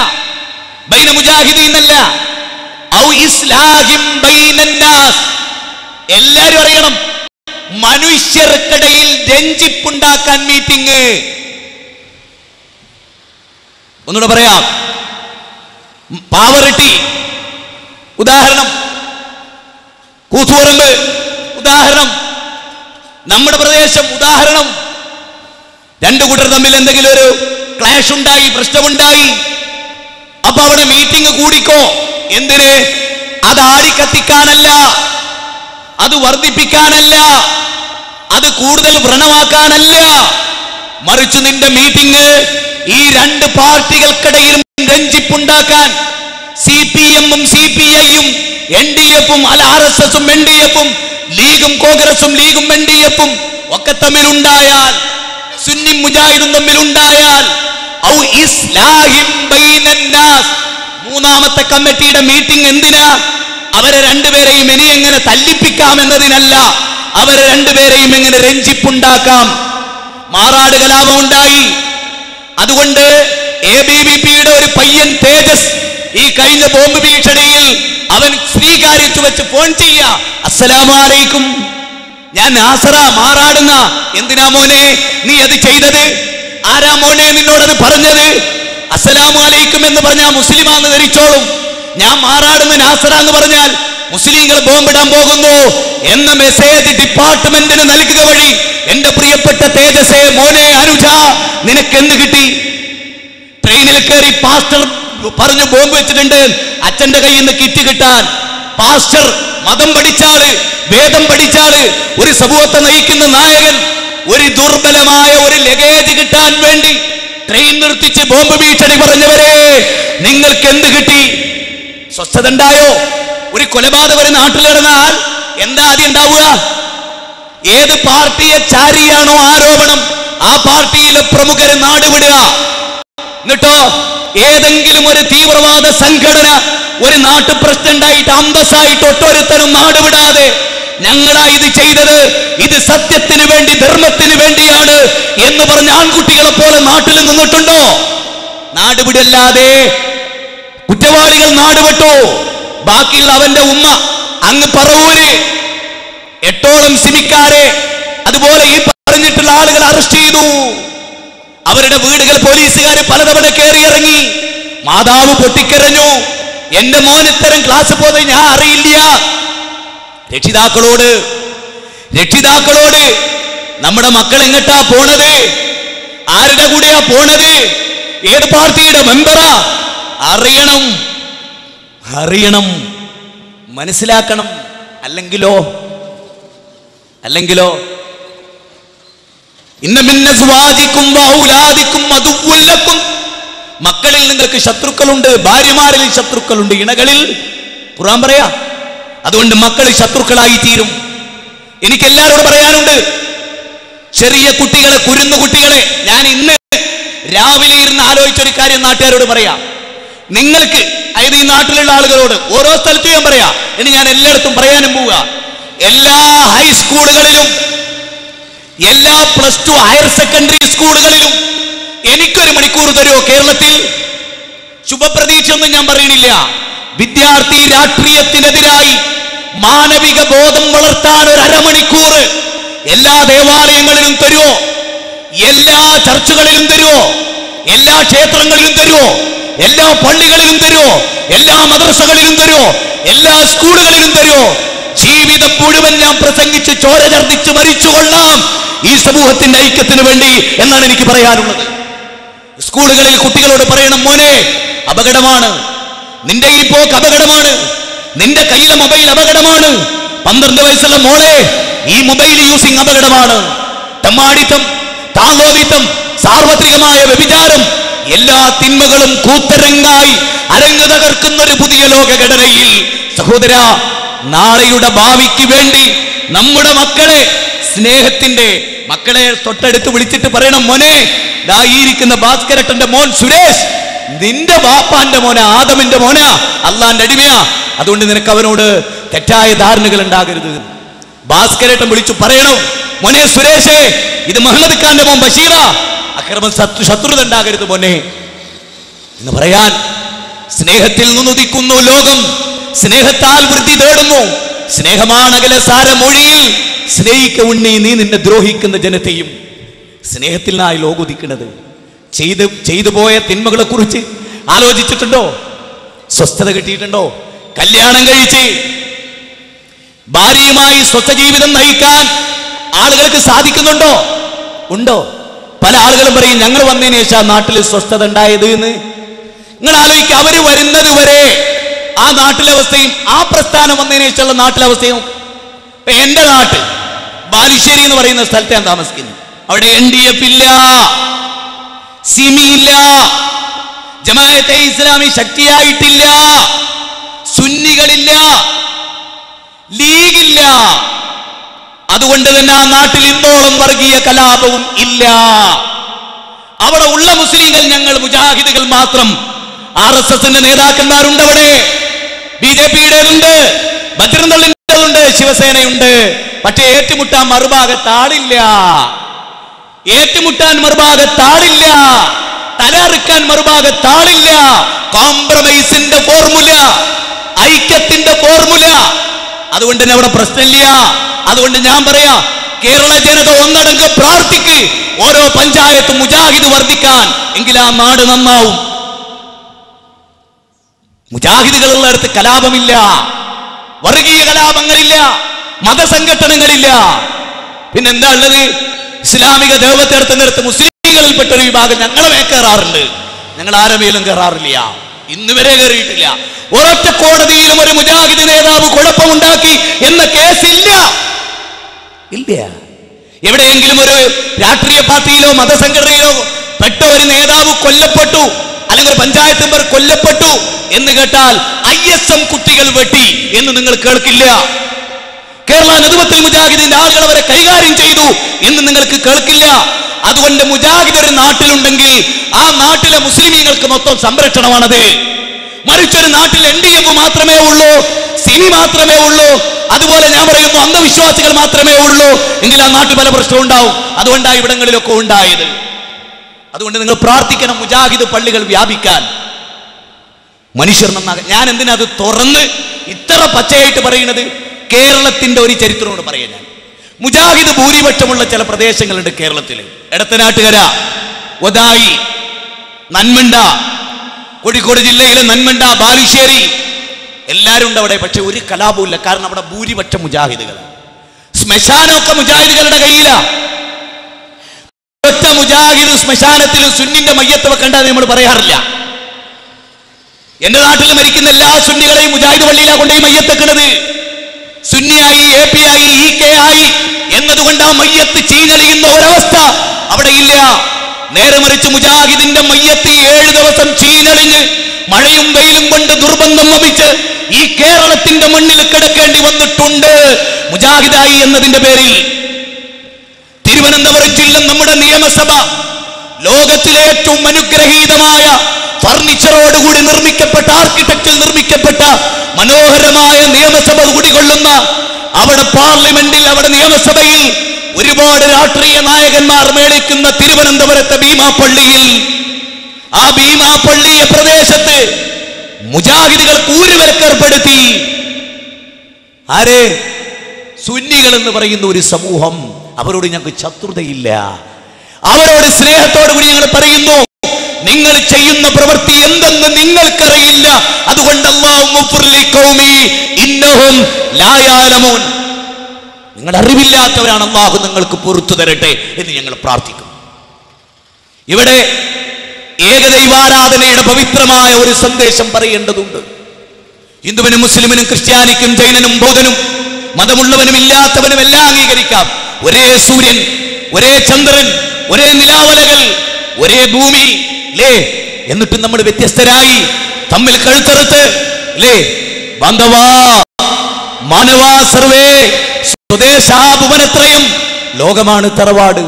ബൈന മുജാഹിദീൻ എന്നല്ല. ഔ ഇസ്ലാഹിൻ ബൈനൻ നാസ്. എല്ലാരും അറിയണം, മനുഷ്യർക്കിടയിൽ രഞ്ജിപ്പുണ്ടാക്കാൻ മീറ്റിംഗ്. ഒന്നുകൂടെ പറയാം. പാവറട്ടി ഉദാഹരണം, കൂത്തുപറമ്പ് ഉദാഹരണം, നമ്മുടെ പ്രദേശം ഉദാഹരണം. 2 കൂട്ടർ തമ്മിൽ എന്തെങ്കിലും ഒരു ക്ലാഷ് ഉണ്ടായി, പ്രശ്നമുണ്ടായി. അപ്പൊ അവിടെ മീറ്റിംഗ് കൂടിക്കോ. എന്തിന്? അത് ആളിക്കത്തിക്കാനല്ല, അത് വർദ്ധിപ്പിക്കാനല്ല, അത് കൂടുതൽ വ്രണമാക്കാനല്ല. മറിച്ച് നിന്റെ മീറ്റിംഗ് ഈ 2 പാർട്ടികൾക്കിടയിലും രഞ്ജിപ്പുണ്ടാക്കാൻ. CPM-ഉം CPI-യും NDF-ഉം RSS-ഉം NDF-ഉം ലീഗും കോൺഗ്രസും ലീഗും NDF-ഉം ഒക്കെ തമ്മിലുണ്ടായാൽ, സുന്നി മുജാഹിദും തമ്മിലുണ്ടായാൽ, ഔ ഇസ്ലാഹിൻ ബൈനൻ നാസ്. 3-ാമത്തെ കമ്മിറ്റിയുടെ മീറ്റിംഗ് എന്തിനാ? അവരെ 2 പേരെയും ഇനി എങ്ങനെ തല്ലിപ്പിക്കാം എന്നതിനല്ല, അവരെ 2 പേരെയും എങ്ങനെ രഞ്ജിപ്പുണ്ടാക്കാം. മാറാട് കലാപം ഉണ്ടായി. അതുകൊണ്ട് ABVP-യുടെ ഒരു പയ്യൻ തേജസ് ഈ കഴിഞ്ഞ ബോംബ് ഭീഷണിയിൽ അവൻ സ്വീകരിച്ചു വെച്ച് ഫോൺ ചെയ്യാ, അസ്സലാമു അലൈക്കും, ഞാൻ നാസറ മാറാടുന്ന. എന്തിനാ മോനെ നീ അത് ചെയ്തത്? ആരാ മോനെ നിന്നോടത് പറഞ്ഞത്? അസ്സലാമു അലൈക്കും എന്ന് പറഞ്ഞാൽ മുസ്ലിമാന്ന് ധരിച്ചോളും. ഞാൻ മാറാടുന്ന നാസറ എന്ന് പറഞ്ഞാൽ മുസ്ലിങ്ങൾ ബോംബിടാൻ പോകുന്നു എന്ന മെസ്സേജ് ഡിപ്പാർട്ട്മെന്റിന് നൽകുക വഴി എന്റെ പ്രിയപ്പെട്ട തേജസേ, മോനെ അനുജ, നിനക്ക് എന്ത് കിട്ടി? ട്രെയിനിൽ കയറി പാസ്റ്റർ പറഞ്ഞു ബോംബ് വെച്ചിട്ടുണ്ട്, അച്ഛന്റെ കയ്യിൽ നിന്ന് കിറ്റ് കിട്ടാൻ. പാസ്റ്റർ മതം പഠിച്ചാള്, വേദം പഠിച്ചാള്, ഒരു സമൂഹത്തെ നയിക്കുന്ന നായകൻ, ഒരു ദുർബലമായ ഒരു ലഗേജ് കിട്ടാൻ വേണ്ടി ട്രെയിൻ നിർത്തിച്ച് ബോംബ് ഭീഷണി പറഞ്ഞവരെ, നിങ്ങൾക്ക് എന്ത് കിട്ടി? സ്വസ്ഥത ഉണ്ടായോ? ഒരു കൊലപാതകം ഒരു നാട്ടിൽ നടന്നാൽ എന്താ ആദ്യം ഉണ്ടാവുക? ഏത് പാർട്ടിയെ ചാരിയാണോ ആരോപണം, ആ പാർട്ടിയിലെ പ്രമുഖരെ നാടുവിടുക. എന്നിട്ടോ ഏതെങ്കിലും ഒരു തീവ്രവാദ സംഘടന ഒരു നാട്ടു പ്രസിഡന്റായിട്ട് അന്തസ്സായിട്ട് ഒട്ടൊരുത്തരും നാടുവിടാതെ ഞങ്ങളാ ഇത് ചെയ്തത്, ഇത് സത്യത്തിന് വേണ്ടി ധർമ്മത്തിന് വേണ്ടിയാണ് എന്ന് പറഞ്ഞ ആൺകുട്ടികളെ പോലെ നാട്ടിൽ നിന്നിട്ടുണ്ടോ? നാടുവിടല്ലാതെ കുറ്റവാളികൾ നാടുവിട്ടു. ബാക്കിയുള്ള അവന്റെ ഉമ്മ അങ്ങ് പറവൂര് 8ഓളം സിമിക്കാരെ അതുപോലെ ഈ പറഞ്ഞിട്ടുള്ള ആളുകൾ അറസ്റ്റ് ചെയ്തു. അവരുടെ വീടുകൾ പോലീസുകാർ പലതവണ കയറിയിറങ്ങി. മാതാവ് പൊട്ടിക്കരഞ്ഞു, എന്റെ മോൻ ഇത്തരം ക്ലാസ് പോകുന്നത് ഞാൻ അറിയില്ല. രക്ഷിതാക്കളോട് നമ്മുടെ മക്കൾ എങ്ങട്ടാ പോണത്, ആരുടെ കൂടെയാ പോണത്, ഏത് പാർട്ടിയുടെ മെമ്പറാ, അറിയണം, മനസ്സിലാക്കണം. അല്ലെങ്കിലോ മക്കളിൽ നിങ്ങൾക്ക് ശത്രുക്കളുണ്ട്, ഭാര്യമാരിൽ ശത്രുക്കളുണ്ട്, ഇണകളിൽ ഖുർആൻ പറയാ. അതുകൊണ്ട് മക്കൾ ശത്രുക്കളായി തീരും. എനിക്ക് എല്ലാവരോടും പറയാനുണ്ട്, ചെറിയ കുട്ടികളെ, കുരുന്നു കുട്ടികളെ, ഞാൻ ഇന്ന് രാവിലെ ഇരുന്ന് ആലോചിച്ചൊരു കാര്യം നാട്ടുകാരോട് പറയാം. നിങ്ങൾക്ക്, അതായത് ഈ നാട്ടിലുള്ള ആളുകളോട് ഓരോ സ്ഥലത്തും ഞാൻ പറയാം, ഇനി ഞാൻ എല്ലായിടത്തും പറയാനും പോവുക. എല്ലാ ഹൈസ്കൂളുകളിലും, എല്ലാ +2 ഹയർ സെക്കൻഡറി സ്കൂളുകളിലും എനിക്കൊരു മണിക്കൂർ തരുമോ? കേരളത്തിൽ ശുഭപ്രതീക്ഷ ഒന്നും ഞാൻ പറയണില്ല. വിദ്യാർത്ഥി രാഷ്ട്രീയത്തിനെതിരായി മാനവിക ബോധം വളർത്താൻ ഒരു അരമണിക്കൂർ എല്ലാ ദേവാലയങ്ങളിലും തരുമോ? എല്ലാ ചർച്ചുകളിലും തരുമോ? എല്ലാ ക്ഷേത്രങ്ങളിലും തരുമോ? എല്ലാ പള്ളികളിലും തരുമോ? എല്ലാ മദ്രസകളിലും തരുമോ? എല്ലാ സ്കൂളുകളിലും തരുമോ? ജീവിതം മുഴുവൻ ഞാൻ പ്രസംഗിച്ച് ചോര ഛർദ്ദിച്ച് മരിച്ചുകൊള്ളാം ഈ സമൂഹത്തിന്റെ ഐക്യത്തിന് വേണ്ടി എന്നാണ് എനിക്ക് പറയാനുള്ളത്. സ്കൂളുകളിൽ കുട്ടികളോട് പറയണം, മോനെ അപകടമാണ്, നിന്റെ ഈ പോക്ക് അപകടമാണ്, നിന്റെ കയ്യിലെ മൊബൈൽ അപകടമാണ്, 12 വയസ്സുള്ള മോളെ ഈ മൊബൈൽ യൂസിങ് അപകടമാണ്. തെമ്മാടിത്തം, താളോദിത്തം, സാർവത്രികമായ വ്യഭിചാരം, എല്ലാ തിന്മകളും കൂത്തരങ്ങായി അരങ്ങ് തകർക്കുന്ന ഒരു പുതിയ ലോകഘടനയിൽ സഹോദര, നാളെയുടെ ഭാവിക്ക് വേണ്ടി നമ്മുടെ മക്കളെ, സ്നേഹത്തിന്റെ മക്കളെ തൊട്ടടുത്ത് വിളിച്ചിട്ട് പറയണം, മോനെ ദാ ഈ ഇരിക്കുന്ന ഭാസ്കരട്ടന്റെ മോൻ സുരേഷ് നിന്റെ ബാപ്പാന്റെ മോനാ, ആദമിന്റെ മോനാ, അള്ളാന്റെ അടിമയാ, അതുകൊണ്ട് നിനക്ക് അവനോട് തെറ്റായ ധാരണകൾ ഉണ്ടാകരുത്. ഭാസ്കരട്ടൻ വിളിച്ചു പറയണം, മോനെ സുരേഷേ, ഇത് മുഹമ്മദ് ഖാന്റെ മോൻ ബഷീറ, അക്രമം ശത്രുത ഉണ്ടാകരുത് മോനെ എന്ന് പറയാൻ. സ്നേഹത്തിൽ നിന്നുദിക്കുന്നു ലോകം, സ്നേഹത്താൽ വൃദ്ധി തേടുന്നു. സ്നേഹമാണകലെ സാരമൊഴിയിൽ, സ്നേഹിക്ക ഉണ്ണി നീ നിന്നെ ദ്രോഹിക്കുന്ന ജനത്തെയും. സ്നേഹത്തിൽ നിന്നായി ലോകുദിക്കുന്നത്. ചെയ്തു പോയ തിന്മകളെ കുറിച്ച് ആലോചിച്ചിട്ടുണ്ടോ? സ്വസ്ഥത കിട്ടിയിട്ടുണ്ടോ? കല്യാണം കഴിച്ച് ഭാര്യയുമായി സ്വസ്ഥ ജീവിതം നയിക്കാൻ ആളുകൾക്ക് സാധിക്കുന്നുണ്ടോ? ഉണ്ടോ? പല ആളുകളും പറയും ഞങ്ങൾ വന്നതിന് ശേഷം നാട്ടിൽ സ്വസ്ഥത ഉണ്ടായത് എന്ന്. നിങ്ങൾ ആലോചിക്കുക, അവര് വരുന്നത് വരെ ആ നാട്ടിലെ അവസ്ഥയും ആ പ്രസ്ഥാനം വന്നതിന് ശേഷമുള്ള നാട്ടിലെ അവസ്ഥയും. ഇപ്പൊ എന്റെ നാട്ട് ബാലുശ്ശേരി എന്ന് പറയുന്ന സ്ഥലത്ത് ഞാൻ താമസിക്കുന്നു. അവിടെ NDF ഇല്ല, സിമി ഇല്ല, ജമാഅത്തെ ഇസ്ലാമി ശക്തിയായിട്ടില്ല, സുന്നികളില്ല, ലീഗില്ല. അതുകൊണ്ട് തന്നെ ആ നാട്ടിൽ ഇന്നോളം വർഗീയ കലാപവും ഇല്ല. അവിടെ ഉള്ള മുസ്ലിങ്ങൾ ഞങ്ങൾ മുജാഹിദുകൾ മാത്രം. RSSന്റെ നേതാക്കന്മാരുണ്ട് അവിടെ, BJPയുടേതുണ്ട്, ബജ്രംദളിന്റേതുണ്ട്, ശിവസേനയുണ്ട്. പക്ഷേ ഏറ്റുമുട്ടാൻ മറുഭാഗത്താളില്ല, തലറുക്കാൻ മറുഭാഗത്താളില്ല. കോംപ്രമൈസിന്റെ ഫോർമുല, ഐക്യത്തിന്റെ ഫോർമുല. അതുകൊണ്ട് തന്നെ അവിടെ പ്രശ്നമില്ല. അതുകൊണ്ട് ഞാൻ പറയാ, കേരള ജനത ഒന്നടങ്കം പ്രാർത്ഥിക്ക്, ഓരോ പഞ്ചായത്തും മുജാഹിദ് വർദ്ധിക്കാൻ, എങ്കിൽ ആ നാട് നന്നാവും. മുജാഹിദുകളുള്ള അടുത്ത് കലാപമില്ല, വർഗീയ കലാപങ്ങളില്ല, മതസംഘടനകളില്ല. പിന്നെന്താ ഉള്ളത്? ഇസ്ലാമിക ദൈവത്തെ അടുത്ത് മുസ്ലിങ്ങളിൽപ്പെട്ട ഒരു വിഭാഗം ഞങ്ങളെ മേ കയറാറുണ്ട്. ഞങ്ങൾ ആരമേലും കയറാറില്ല, ഇന്ന് വരെ കയറിയിട്ടില്ല. ഒരൊറ്റ കോടതിയിലും ഒരു മുജാഹിദ് നേതാവ് കുഴപ്പമുണ്ടാക്കി എന്ന കേസില്ല. ഇല്ല. എവിടെയെങ്കിലും ഒരു രാഷ്ട്രീയ പാർട്ടിയിലോ മതസംഘടനയിലോ പെട്ട ഒരു നേതാവ് കൊല്ലപ്പെട്ടു, അല്ലെങ്കിൽ ഒരു പഞ്ചായത്ത് മെമ്പർ കൊല്ലപ്പെട്ടു എന്ന് കേട്ടാൽ ISM കുട്ടികൾ വെട്ടി എന്ന് നിങ്ങൾ കേൾക്കില്ല. കേരള നദുവത്തുൽ മുജാഹിദിന്റെ ആളുകൾ അവരെ കൈകാര്യം ചെയ്തു എന്ന് നിങ്ങൾക്ക് കേൾക്കില്ല. അതുകൊണ്ട് മുജാഹിദ് ഒരു നാട്ടിലുണ്ടെങ്കിൽ ആ നാട്ടിലെ മുസ്ലിമീങ്ങൾക്ക് മൊത്തം സംരക്ഷണമാണത്. മറിച്ചൊരു നാട്ടിൽ NDF മാത്രമേ ഉള്ളൂ, സിമി മാത്രമേ ഉള്ളൂ, അതുപോലെ ഞാൻ പറയുന്നു അന്ധവിശ്വാസികൾ മാത്രമേ ഉള്ളൂ എങ്കിൽ ആ നാട്ടിൽ പല പ്രശ്നവും ഉണ്ടാവും. അതുകൊണ്ടാണ് ഇവിടങ്ങളിലൊക്കെ ഉണ്ടായത്. അതുകൊണ്ട് നിങ്ങൾ പ്രാർത്ഥിക്കണം മുജാഹിദ് പള്ളികൾ വ്യാപിക്കാൻ, മനുഷ്യർ നന്നാകാൻ. ഞാൻ എന്തിനാ അത് തുറന്ന് ഇത്ര പച്ചയായിട്ട് പറയുന്നത്? കേരളത്തിന്റെ ഒരു ചരിത്രമോട് പറയാൻ. ഞാൻ മുജാഹിദ് ഭൂരിപക്ഷമുള്ള ചില പ്രദേശങ്ങളുണ്ട് കേരളത്തിൽ. എടത്തനാട്ടുകര, ഒതായി, നന്മണ്ട, കോഴിക്കോട് ജില്ലയിലെ നന്മണ്ട, ബാലുശ്ശേരി എല്ലാവരും ഉണ്ട് അവിടെ. പക്ഷെ ഒരു കലാപവും ഇല്ല, കാരണം അവിടെ ഭൂരിപക്ഷം മുജാഹിദുകൾ. ശ്മശാനമൊക്കെ മുജാഹിദുകളുടെ കയ്യിലാണ്. ഒറ്റ മുജാഹിദ് ശ്മശാനത്തിലും സുന്നിന്റെ മയ്യത്ത് വെക്കണ്ടെന്ന് നമ്മൾ പറയാറില്ല. എന്റെ നാട്ടിൽ മരിക്കുന്ന എല്ലാ സുന്നികളെയും മുജാഹിദ് പള്ളിയിലാണ് കൊണ്ടുപോയി മയ്യത്ത് വെക്കുന്നത്. സുന്നിയായി, AP ആയി, EK ആയി എന്നതുകൊണ്ട് ആ മയ്യത്ത് ചീഞ്ഞളിയുന്ന ഒരവസ്ഥ അവിടെ ഇല്ല. നേരെ മറിച്ച് മുജാഹിദിന്റെ മയ്യത്ത് 7 ദിവസം ചീഞ്ഞളിഞ്ഞ് മഴയും വെയിലും കൊണ്ട് ദുർഗന്ധം വമിച്ച് ഈ കേരളത്തിന്റെ മണ്ണിൽ കിടക്കേണ്ടി വന്നിട്ടുണ്ട് മുജാഹിദായി എന്നതിന്റെ പേരിൽ. തിരുവനന്തപുരം ജില്ല നമ്മുടെ നിയമസഭ ലോകത്തിലെ ഏറ്റവും അനുഗ്രഹീതമായ ഫർണിച്ചറോടുകൂടി നിർമ്മിക്കപ്പെട്ട, ആർക്കിടെക്ചർ നിർമ്മിക്കപ്പെട്ട മനോഹരമായ നിയമസഭ കുടികൊള്ളുന്ന അവിടെ പാർലമെന്റിൽ, അവിടെ നിയമസഭയിൽ ഒരുപാട് രാഷ്ട്രീയ നായകന്മാർ മേളിക്കുന്ന തിരുവനന്തപുരത്തെ ഭീമാപ്പള്ളിയിൽ, ആ ഭീമാപ്പള്ളിയെ പ്രദേശത്ത് മുജാഹിദുകൾ കൂരുവിലക്കേർപ്പെടുത്തി. ആരെ? സുന്നികൾ എന്ന് പറയുന്ന ഒരു സമൂഹം. അവരോട് ഞങ്ങൾക്ക് ശത്രുതയില്ല, അവരോട് സ്നേഹത്തോടു കൂടി ഞങ്ങൾ പറയുന്നു, നിങ്ങൾ ചെയ്യുന്ന പ്രവൃത്തി എന്തെന്ന് നിങ്ങൾക്കറിയില്ല, അതുകൊണ്ട് നിങ്ങൾ അറിവില്ലാത്തവരാണ്, അല്ലാഹു നിങ്ങൾക്ക് പുറത്തു തരട്ടെ എന്ന് ഞങ്ങൾ പ്രാർത്ഥിക്കും. ഇവിടെ ഏകദൈവാരാധനയുടെ പവിത്രമായ ഒരു സന്ദേശം പറയേണ്ടതുണ്ട്. ഹിന്ദുവിനും മുസ്ലിമിനും ക്രിസ്ത്യാനിക്കും ജൈനനും ബൗദ്ധനും മതമുള്ളവനും ഇല്ലാത്തവനും എല്ലാം അംഗീകരിക്കാം. ഒരേ സൂര്യൻ, ഒരേ ചന്ദ്രൻ, ഒരേ നിലാവലകൾ, ഒരേ ഭൂമി ലേ. എന്നിട്ട് നമ്മൾ വ്യത്യസ്തരായി തമ്മിൽ കഴുത്തറുത്ത് ലേ. ബാന്ധവാ മാനവാ സർവേ സ്വദേശാഭുവനത്രയം. ലോകമാണ് തറവാട്.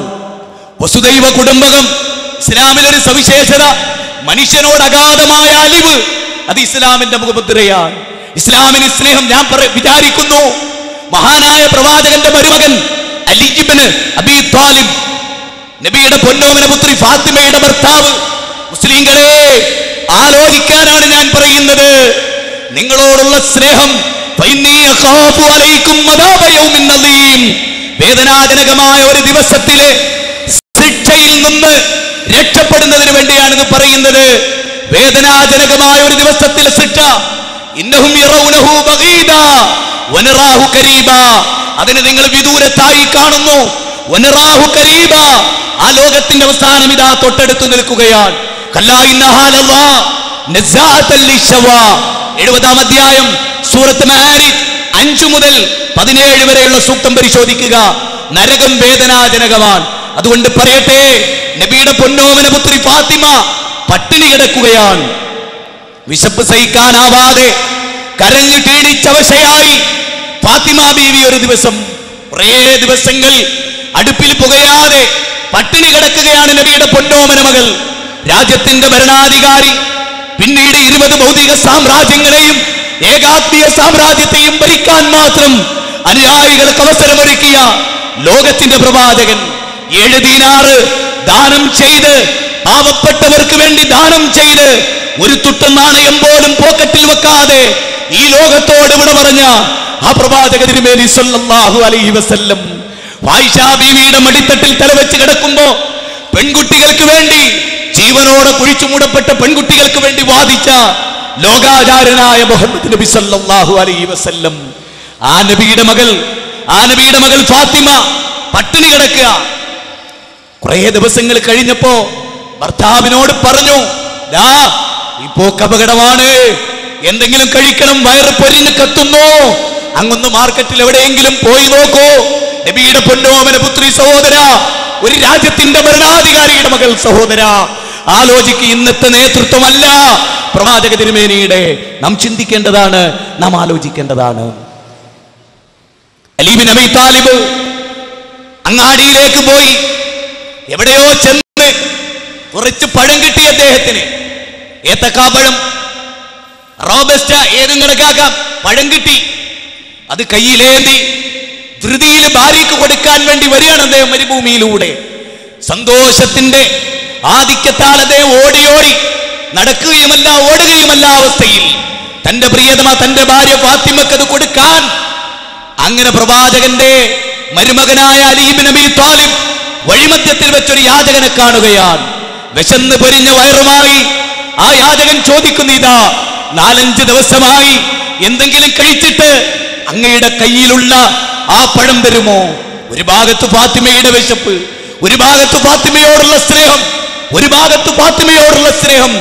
വസുദൈവ കുടുംബകം ഇസ്ലാമിലൊരു സവിശേഷത. മനുഷ്യനോട് അഗാധമായ അലിവ്, അത് ഇസ്ലാമിന്റെ മുഖമുദ്രയാണ്. ഇസ്ലാമിന് സ്നേഹം. ഞാൻ വിചാരിക്കുന്നു മഹാനായ പ്രവാചകന്റെ മരുമകൻ അലി ഇബ്നു അബീ ത്വാലിബ്, നബിയുടെ പൊന്നോമന പുത്രി ഫാത്തിമയുടെ ഭർത്താവ്. മുസ്ലിങ്ങളെ, ആലോചിക്കാനാണ് ഞാൻ പറയുന്നത്. നിങ്ങളോടുള്ള സ്നേഹം വേദനാജനകമായ ഒരു ദിവസത്തിലെ ശിക്ഷയിൽ നിന്ന് രക്ഷപ്പെടുന്നതിന് വേണ്ടിയാണിത് പറയുന്നത്. വേദനാജനകമായ ഒരു ദിവസത്തിലെ ശിക്ഷ. ഇന്നഹും യറൗനഹു ബഗീദാ വനറാഹു ഖരീബാ. അതിനെ നിങ്ങൾ വിദൂരത്തായി കാണുന്നു. വനറാഹു ഖരീബാ. ആ ലോകത്തിന്റെ അവസാനം ഇതാ തൊട്ടടുത്ത് നിൽക്കുകയാണ്. കല്ലാ ഇന്നഹാ ലല്ലാ നസാഅത്തൻ ലിശവാ. 70-ാം അധ്യായം സൂറത്ത് മആരിജ് 5 മുതൽ 17 വരെയുള്ള സൂക്തം പരിശോധിക്കുക. നരകം വേദനാജനകമാണ്. അതുകൊണ്ട് പറയട്ടെ, നബിയുടെ പൊന്നോമന പുത്രി ഫാത്തിമ പട്ടിണി കിടക്കുകയാണ്. വിശപ്പ് സഹിക്കാനാവാതെ കരഞ്ഞു ക്ഷീണിച്ചവശയായി ഫാത്തിമ ബീവി ഒരു ദിവസം, കുറേ ദിവസങ്ങൾ അടുപ്പിൽ പുകയാതെ പട്ടിണി കിടക്കുകയാണ് നബിയുടെ പൊന്നോമന മകൾ. രാജ്യത്തിന്റെ ഭരണാധികാരി, പിന്നീട് 20 ഭൗതിക സാമ്രാജ്യങ്ങളെയും ഏകാത്മീയ സാമ്രാജ്യത്തെയും ഭരിക്കാൻ മാത്രം അനുയായികൾക്ക് അവസരമൊരുക്കിയ ലോകത്തിന്റെ പ്രവാചകൻ 7 ദീനാറ് ദാനം ചെയ്ത്, പാവപ്പെട്ടവർക്ക് വേണ്ടി ദാനം ചെയ്ത്, ഒരു തുട്ട് നാണയം പോലും പോക്കറ്റിൽ വെക്കാതെ ഈ ലോകത്തോട് വിട പറഞ്ഞ ആ പ്രവാചക തിരുമേനി സല്ലല്ലാഹു അലൈഹി വസല്ലം ആയിഷ ബീവിയുടെ മടിത്തട്ടിൽ തലവെച്ച് കിടക്കുമ്പോ പെൺകുട്ടികൾക്ക് വേണ്ടി, ജീവനോടെ കുഴിച്ചു മൂടപ്പെട്ട പെൺകുട്ടികൾക്ക് വേണ്ടി വാദിച്ച ലോകാചാര്യനായ മുഹമ്മദ് നബി സല്ലല്ലാഹു അലൈഹി വസല്ലം. ആ നബിയുടെ മകൾ ഫാത്തിമ പട്ടിണി കിടക്കുക. കുറെ ദിവസങ്ങൾ കഴിഞ്ഞപ്പോ ഭർത്താവിനോട് പറഞ്ഞു, ദാ ഇപ്പോ അപകടമാണ്, എന്തെങ്കിലും കഴിക്കണം, വയറ് പൊരിഞ്ഞ് കത്തുന്നു, അങ്ങൊന്ന് മാർക്കറ്റിൽ എവിടെയെങ്കിലും പോയി നോക്കൂ. നബിയുടെ പൊന്നോമന പുത്രി സഹോദര, ഒരു രാജ്യത്തിന്റെ ഭരണാധികാരിയുടെ മകൾ സഹോദര, ആലോചിക്ക്. ഇന്നത്തെ നേതൃത്വമല്ല പ്രവാചക തിരുമേനിയുടെ. നാം ചിന്തിക്കേണ്ടതാണ്, നാം ആലോചിക്കേണ്ടതാണ്. അലി ബിൻ അബീ താലിബ് അങ്ങാടിയിലേക്ക് പോയി. എവിടെയോ ചെന്ന് കുറച്ച് പഴം കിട്ടി അദ്ദേഹത്തിന്. ഏത്തക്കാപ്പഴം, റോബസ്റ്റ, ഏതും കണക്കാക്കാം, പഴം കിട്ടി. അത് കയ്യിലേന്തി ധൃതിയിൽ ഭാര്യയ്ക്ക് കൊടുക്കാൻ വേണ്ടി വരികയാണ് അദ്ദേഹം മരുഭൂമിയിലൂടെ. സന്തോഷത്തിന്റെ ആധിക്യത്താൽ അദ്ദേഹം ഓടി നടക്കുകയുമല്ല ഓടുകയുമല്ല അവസ്ഥയിൽ തന്റെ പ്രിയതമ, തന്റെ ഭാര്യ ഫാത്തിമക്ക് അത് കൊടുക്കാൻ അങ്ങനെ പ്രവാചകന്റെ മരുമകനായ അലി ഇബ്നു അബീ ത്വാലിബ് വഴിമധ്യത്തിൽ വെച്ചൊരു യാചകനെ കാണുകയാണ്. വിശന്ന് പൊരിഞ്ഞ വയറുമായി ആ യാചകൻ ചോദിക്കുന്നു, ഇതാ 4-5 ദിവസമായി എന്തെങ്കിലും കഴിച്ചിട്ട് അങ്ങയുടെ കയ്യിലുള്ള ആ പഴം തരുമോ? ഒരു ഭാഗത്ത് ഫാത്തിമയുടെ വിശപ്പ്, ഒരു ഭാഗത്ത് ഫാത്തിമയോടുള്ള സ്നേഹം, ഒരു ഭാഗത്ത് ഫാത്തിമയോടുള്ള സ്നേഹം,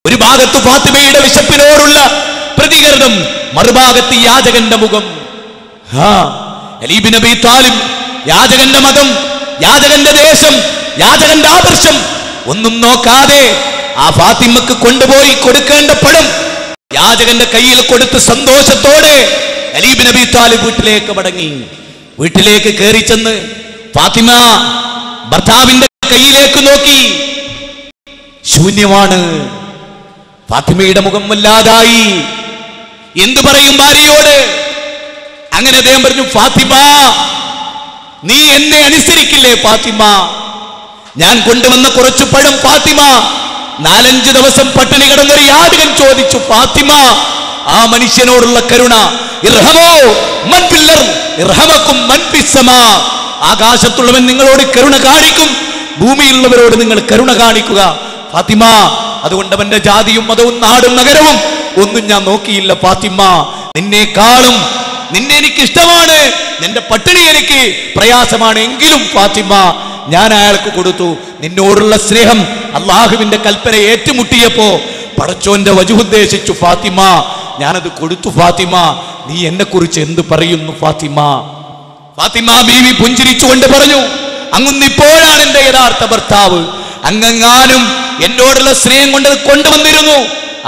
ഒരു ഭാഗത്ത് ഫാത്തിമയുടെ വിശപ്പിനോടുള്ള പ്രതികരണം, മറുഭാഗത്ത് യാചകന്റെ മുഖം. അലി ബിൻ അബീ താലിബ് യാചകന്റെ മതം, യാചകന്റെ ദേശം, യാചകന്റെ ആദർശം ഒന്നും നോക്കാതെ ആ ഫാത്തിമക്ക് കൊണ്ടുപോയി കൊടുക്കേണ്ട പഴം യാചകന്റെ കയ്യിൽ കൊടുത്ത് സന്തോഷത്തോടെ അലി ബിൻ അബീ താലിബ് വീട്ടിലേക്ക് മടങ്ങി. വീട്ടിലേക്ക് കയറി ചെന്ന് ഫാത്തിമ ഭർത്താവിന്റെ കയ്യിലേക്ക് നോക്കി. ശൂന്യമാണ്. ഫാത്തിമയുടെ മുഖം വല്ലാതായി. എന്തു പറയും ഭാര്യയോട്? അങ്ങനെ അദ്ദേഹം പറഞ്ഞു, ഫാത്തിമ, നീ എന്നെ അനുസരിക്കില്ലേ ഫാത്തിമ? ഞാൻ കൊണ്ടുവന്ന കുറച്ചു പഴം ഫാത്തിമ. 4-5 ദിവസം പട്ടിണി കിടന്നൊരു യാചകൻ ചോദിച്ചു, ഫാത്തിമ, ആ മനുഷ്യനോടുള്ള കരുണ, ഇർഹമോ മൻ ഫിൽ അർദ് ഇർഹമകും മൻ ഫിസ് സമാ. ആകാശത്തുള്ളവൻ നിങ്ങളോട് കരുണ കാണിക്കും, ഭൂമിയിലുള്ളവരോട് നിങ്ങൾ കരുണ കാണിക്കുക ഫാത്തിമ. അതുകൊണ്ട് അവന്റെ ജാതിയും മതവും നാടും നഗരവും ഒന്നും ഞാൻ നോക്കിയില്ല ഫാത്തിമ. നിന്നെ എനിക്ക് ഇഷ്ടമാണ്, നിന്റെ പട്ടിണി എനിക്ക് പ്രയാസമാണ്, എങ്കിലും ഫാത്തിമ ഞാൻ അയാൾക്ക് കൊടുത്തു. നിന്നോടുള്ള സ്നേഹം അള്ളാഹുവിന്റെ കൽപ്പന ഏറ്റുമുട്ടിയപ്പോ പടച്ചോന്റെ വജുദ്ദേശിച്ചു ഫാത്തിമ, ഞാനത് കൊടുത്തു ഫാത്തിമ. നീ എന്നെ കുറിച്ച് എന്ത് പറയുന്നു ഫാത്തിമ? ഫാത്തിമ ബീവി പുഞ്ചിരിച്ചുകൊണ്ട് പറഞ്ഞു, അങ്ങുന്നിപ്പോഴാണ് എന്റെ യഥാർത്ഥ ഭർത്താവ്. അങ്ങെങ്ങാനും എന്നോടുള്ള സ്നേഹം കൊണ്ട് കൊണ്ടുവന്നിരുന്നു,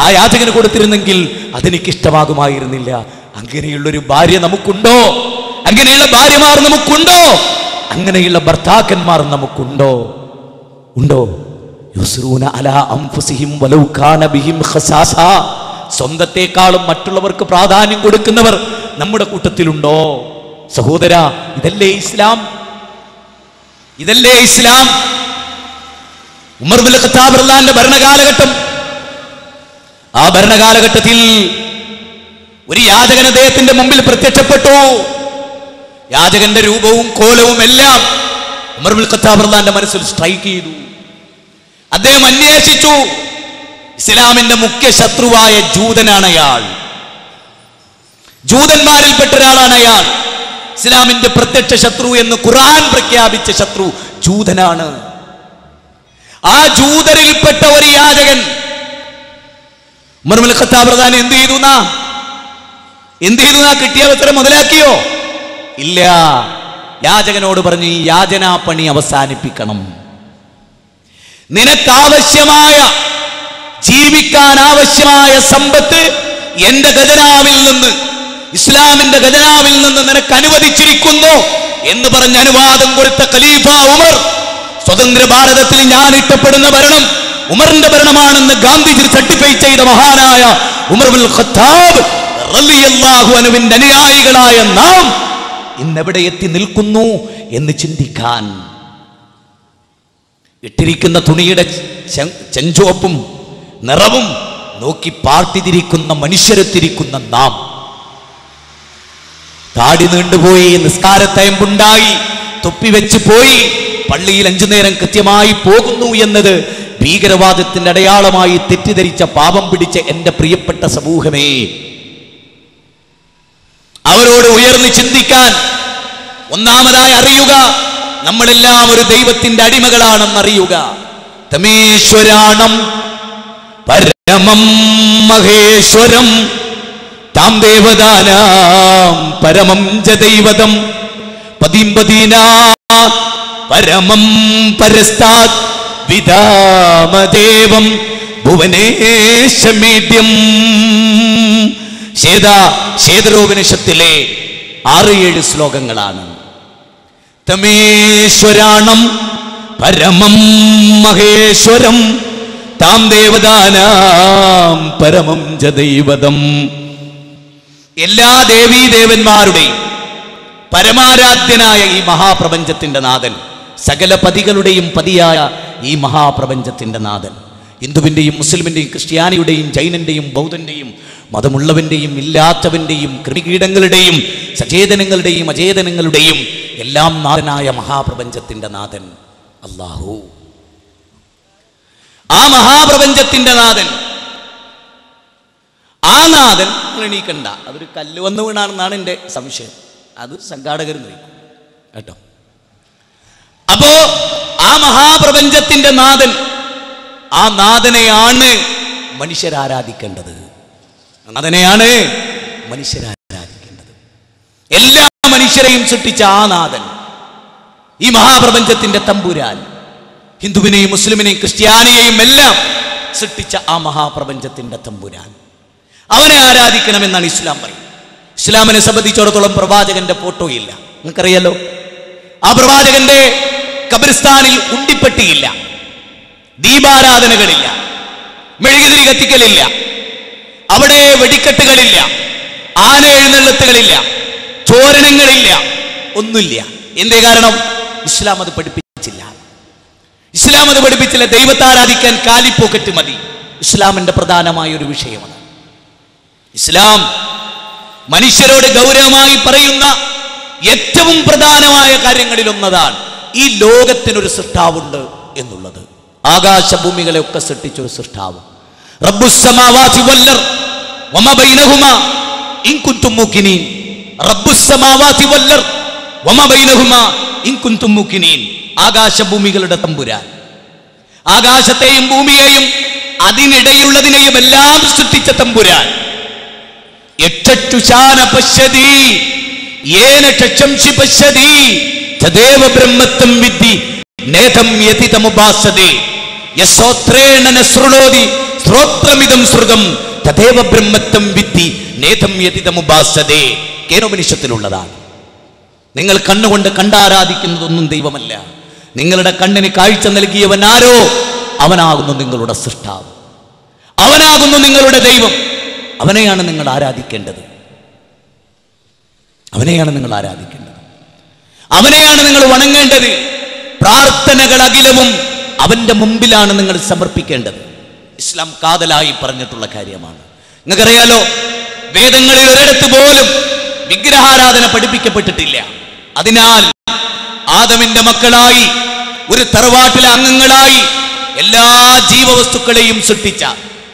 ആ യാചകന് കൊടുത്തിരുന്നെങ്കിൽ അതെനിക്കിഷ്ടമാകുമായിരുന്നില്ല. അങ്ങനെയുള്ളൊരു ഭാര്യ നമുക്കുണ്ടോ? അങ്ങനെയുള്ള ഭാര്യമാർ നമുക്കുണ്ടോ? അങ്ങനെയുള്ള ഭർത്താക്കന്മാർ നമുക്കുണ്ടോ? ഉണ്ടോ? യുസ്റൂന അലാ അൻഫുസിഹിം വലൗ കാന ബിഹിം ഖസാസ. സ്വന്തത്തെക്കാളും മറ്റുള്ളവർക്ക് പ്രാധാന്യം കൊടുക്കുന്നവർ നമ്മുടെ കൂട്ടത്തിലുണ്ടോ? സഹോദര, ഇതല്ലേ ഇസ്ലാം? ഇതല്ലേ ഇസ്ലാം? ഉമർ ഇബ്നുൽ ഖത്താബ് റളിയല്ലാഹു ഭരണകാലഘട്ടം. ആ ഭരണകാലഘട്ടത്തിൽ ഒരു യാചകൻ അദ്ദേഹത്തിന്റെ മുമ്പിൽ പ്രത്യക്ഷപ്പെട്ടു. യാചകന്റെ രൂപവും കോലവും എല്ലാം ഉമർ ഇബ്നുൽ ഖത്താബ് റളിയല്ലാഹു മനസ്സിൽ സ്ട്രൈക്ക് ചെയ്തു. അദ്ദേഹം അന്വേഷിച്ചു. ഇസ്ലാമിന്റെ മുഖ്യ ശത്രുവായ ജൂതനാണ് അയാൾ. ജൂതന്മാരിൽപ്പെട്ട ഒരാളാണ് അയാൾ. ഇസ്ലാമിന്റെ പ്രത്യക്ഷ ശത്രു എന്ന് ഖുർആൻ പ്രഖ്യാപിച്ച ശത്രു ജൂതനാണ്. ആ ജൂതരിൽപ്പെട്ട ഒരു യാചകൻ ഉമർ ഇബ്നുൽ ഖത്താബ് റളിയല്ലാഹു എന്ത് ചെയ്തു? കിട്ടിയ അവസരം മുതലാക്കിയോ? ഇല്ല. യാചകനോട് പറഞ്ഞു, ഈ യാചനാ പണി അവസാനിപ്പിക്കണം. നിനക്കാവശ്യമായ, ജീവിക്കാൻ ആവശ്യമായ സമ്പത്ത് എന്റെ ഖജനാവിൽ നിന്ന്, ഇസ്ലാമിന്റെ ഖജനാവിൽ നിന്ന് നിനക്ക് അനുവദിച്ചിരിക്കുന്നു എന്ന് പറഞ്ഞ് അനുവാദം കൊടുത്ത ഖലീഫ ഉമർ, സ്വതന്ത്ര ഭാരതത്തിൽ ഞാൻ ഇഷ്ടപ്പെടുന്ന ഭരണം ഉമറിന്റെ ഭരണമാണെന്ന് ഗാന്ധിജി സർട്ടിഫൈ ചെയ്ത മഹാനായ ഉമർ ഇബ്നുൽ ഖത്താബ് റളിയല്ലാഹു അൻഹുവിന്റെ അനുയായികളായ നാം ഇന്നെവിടെ എത്തി നിൽക്കുന്നു എന്ന് ചിന്തിക്കാൻ, ഇട്ടിരിക്കുന്ന തുണിയുടെ ചെഞ്ചുവപ്പും നിറവും നോക്കി പാർട്ടി തിരിക്കുന്ന മനുഷ്യരെത്തിരിക്കുന്ന നാം, താടി നീണ്ടുപോയി, നിസ്കാരത്തയമ്പുണ്ടായി, തൊപ്പി വെച്ച് പോയി, പള്ളിയിൽ 5 നേരം കൃത്യമായി പോകുന്നു എന്നത് ഭീകരവാദത്തിന്റെ അടയാളമായി തെറ്റിദ്ധരിച്ച പാപം പിടിച്ച എന്റെ പ്രിയപ്പെട്ട സമൂഹമേ, അവരോട് ഉയർന്നു ചിന്തിക്കാൻ ഒന്നാമതായി അറിയുക, നമ്മളെല്ലാം ഒരു ദൈവത്തിന്റെ അടിമകളാണെന്നറിയുക. തമേശ്വരാണം പരമം മഹേശ്വരം താം ദേവദാനാം പരമം ച ദൈവതം പതിംപതീനാ പരമം പരസ്താത് വിദാമദേവം ഭുവനേശമേദ്യം. ശേതരോപനിഷത്തിലെ 6-7 ശ്ലോകങ്ങളാണ്. തമേശ്വരാണം പരമം മഹേശ്വരം താം ദേവദാനാം പരമം ച ദൈവതം. എല്ലാ ദേവീദേവന്മാരുടെയും പരമാരാധ്യനായ ഈ മഹാപ്രപഞ്ചത്തിന്റെ നാഥൻ, സകല പതികളുടെയും പതിയായ ഈ മഹാപ്രപഞ്ചത്തിന്റെ നാഥൻ, ഹിന്ദുവിന്റെയും മുസ്ലിമിന്റെയും ക്രിസ്ത്യാനിയുടെയും ജൈനന്റെയും ബൗദ്ധന്റെയും മതമുള്ളവന്റെയും ഇല്ലാത്തവന്റെയും കൃമികീടങ്ങളുടെയും സചേതനങ്ങളുടെയും അചേതനങ്ങളുടെയും എല്ലാം നാഥനായ മഹാപ്രപഞ്ചത്തിന്റെ നാഥൻ അല്ലാഹു. ആ മഹാപ്രപഞ്ചത്തിന്റെ നാഥൻ, ആ നാഥൻ എണീക്കണ്ട. അതൊരു കല്ല് വന്നു വീണാണെന്നാണ് എൻ്റെ സംശയം. അത് സംഘാടകർ നോക്കും കേട്ടോ. അപ്പോ ആ മഹാപ്രപഞ്ചത്തിന്റെ നാഥൻ, ആ നാഥനെയാണ് മനുഷ്യരാരാധിക്കേണ്ടത്. നാഥനെയാണ് മനുഷ്യരാരാധിക്കേണ്ടത്. എല്ലാ മനുഷ്യരെയും സൃഷ്ടിച്ച ആ നാഥൻ, ഈ മഹാപ്രപഞ്ചത്തിന്റെ തമ്പുരാൻ, ഹിന്ദുവിനെയും മുസ്ലിമിനെയും ക്രിസ്ത്യാനിയെയും എല്ലാം സൃഷ്ടിച്ച ആ മഹാപ്രപഞ്ചത്തിന്റെ തമ്പുരാൻ, അവനെ ആരാധിക്കണമെന്നാണ് ഇസ്ലാം പറയുന്നത്. ഇസ്ലാമിനെ സംബന്ധിച്ചിടത്തോളം പ്രവാചകന്റെ ഫോട്ടോ ഇല്ല, നിങ്ങൾക്കറിയാലോ. ആ പ്രവാചകന്റെ ഖബർസ്ഥാനിൽ ഉണ്ടിപ്പെട്ടിയില്ല, ദീപാരാധനകളില്ല, മെഴുകുതിരി കത്തിക്കലില്ല, അവിടെ വെടിക്കെട്ടുകളില്ല, ആന എഴുന്നള്ളത്തുകളില്ല, ചോരണങ്ങളില്ല, ഒന്നുമില്ല. എന്തേ കാരണം? ഇസ്ലാം അത് പഠിപ്പിച്ചില്ല. ഇസ്ലാം അത് പഠിപ്പിച്ചില്ല. ദൈവത്തെ ആരാധിക്കാൻ കാലിപ്പോക്കറ്റ് മതി. ഇസ്ലാമിന്റെ പ്രധാനമായ ഒരു വിഷയമാണ്. ഇസ്ലാം മനുഷ്യരോട് ഗൗരവമായി പറയുന്ന ഏറ്റവും പ്രധാനമായ കാര്യങ്ങളിൽ ഒന്നതാണ് ഈ ലോകത്തിനൊരു സൃഷ്ടാവുണ്ട് എന്നുള്ളത്. ആകാശഭൂമികളെ ഒക്കെ സൃഷ്ടിച്ചൊരു സൃഷ്ടാവ്. റബ്ബുസ്സമാവാതി വല്ലർ വമാ ബൈനഹുമാ ഇൻ കുൻതും മുഖിനീൻ. റബ്ബുസ്സമാവാതി വല്ലർ വമാ ബൈനഹുമാ ഇൻ കുൻതും മുഖിനീൻ. ആകാശഭൂമികളുടെ തമ്പുരാൻ, ആകാശത്തെയും ഭൂമിയെയും അതിനിടയിലുള്ളതിനെയും എല്ലാം സൃഷ്ടിച്ച തമ്പുരാൻ. യക്ഷുശാന പശ്യതി യേന ചക്ഷംസി പശ്യതി തദേവ ബ്രഹ്മത്വം വിദ്ധി നേതം യതിതമുപാസതേ യസോത്രേണ നസ്രുണോതി ശ്രോത്രമിദം ശ്രുതം തദേവ ബ്രഹ്മത്വം വിദ്ധി നേതം യതിതമുപാസതേ. കേനോപനിഷത്തിലുള്ളതാണ്. നിങ്ങൾ കണ്ണുകൊണ്ട് കണ്ടാരാധിക്കുന്നതൊന്നും ദൈവമല്ല. നിങ്ങളുടെ കണ്ണിന് കാഴ്ച നൽകിയവൻ ആരോ അവനാകുന്നു നിങ്ങളുടെ സൃഷ്ടാവ്, അവനാകുന്നു നിങ്ങളുടെ ദൈവം. അവനെയാണ് നിങ്ങൾ ആരാധിക്കേണ്ടത്. അവനെയാണ് നിങ്ങൾ ആരാധിക്കേണ്ടത്. അവനെയാണ് നിങ്ങൾ വണങ്ങേണ്ടത്. പ്രാർത്ഥനകൾ അഖിലവും അവന്റെ മുമ്പിലാണ് നിങ്ങൾ സമർപ്പിക്കേണ്ടത്. ഇസ്ലാം കാതലായി പറഞ്ഞിട്ടുള്ള കാര്യമാണ്. നിങ്ങൾക്കറിയാലോ, വേദങ്ങളിൽ ഒരിടത്ത് പോലും വിഗ്രഹാരാധന പഠിപ്പിക്കപ്പെട്ടിട്ടില്ല. അതിനാൽ ആദമിന്റെ മക്കളായി ഒരു തറവാട്ടിലെ അംഗങ്ങളായി എല്ലാ ജീവവസ്തുക്കളെയും സൃഷ്ടിച്ച,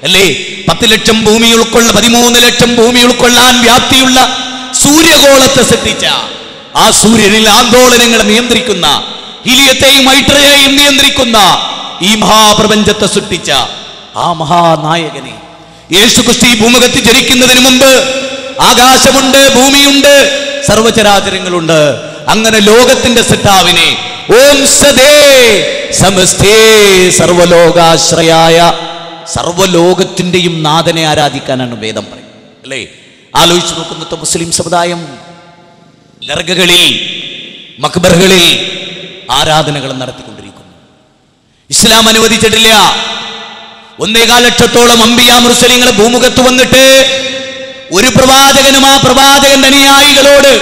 അല്ലേ, 10 ലക്ഷം ഭൂമി ഉൾക്കൊള്ള 13 ലക്ഷം ഭൂമി ഉൾക്കൊള്ളാൻ വ്യാപ്തിയുള്ള സൂര്യഗോളത്തെ സൃഷ്ടിച്ച, ആ സൂര്യനിൽ ആന്തോളനങ്ങളെ നിയന്ത്രിക്കുന്ന, ഹീലിയത്തെയും ഹൈഡ്രയെയും നിയന്ത്രിക്കുന്ന ഈ മഹാപ്രപഞ്ചത്തെ സൃഷ്ടിച്ച ആ മഹാനായകനെ, യേശുക്രിസ്തു ഭൂമുഖത്ത് ജനിക്കുന്നതിന് മുമ്പ് ആകാശമുണ്ട്, ഭൂമിയുണ്ട്, സർവചരാചരങ്ങളുണ്ട്. അങ്ങനെ ലോകത്തിന്റെ സൃഷ്ടാവിനെ ഓം സദേ സമസ്തേ സർവലോകാശ്രയായ, സർവലോകത്തിന്റെയും നാഥനെ ആരാധിക്കാനാണ് വേദം പറയുന്നത്, അല്ലേ? ആലോചിച്ച് നോക്കുന്നത് മുസ്ലിം സമുദായം ദർഗകളിൽ, മക്ബറുകളിൽ ആരാധനകൾ നടത്തിക്കൊണ്ടിരിക്കുന്നു. ഇസ്ലാം അനുവദിച്ചിട്ടില്ല. 1.25 ലക്ഷത്തോളം അമ്പിയാ മുർസലീങ്ങൾ ഭൂമുഖത്ത് വന്നിട്ട് ഒരു പ്രവാചകനും ആ പ്രവാചകന്റെ അനുയായികളോട്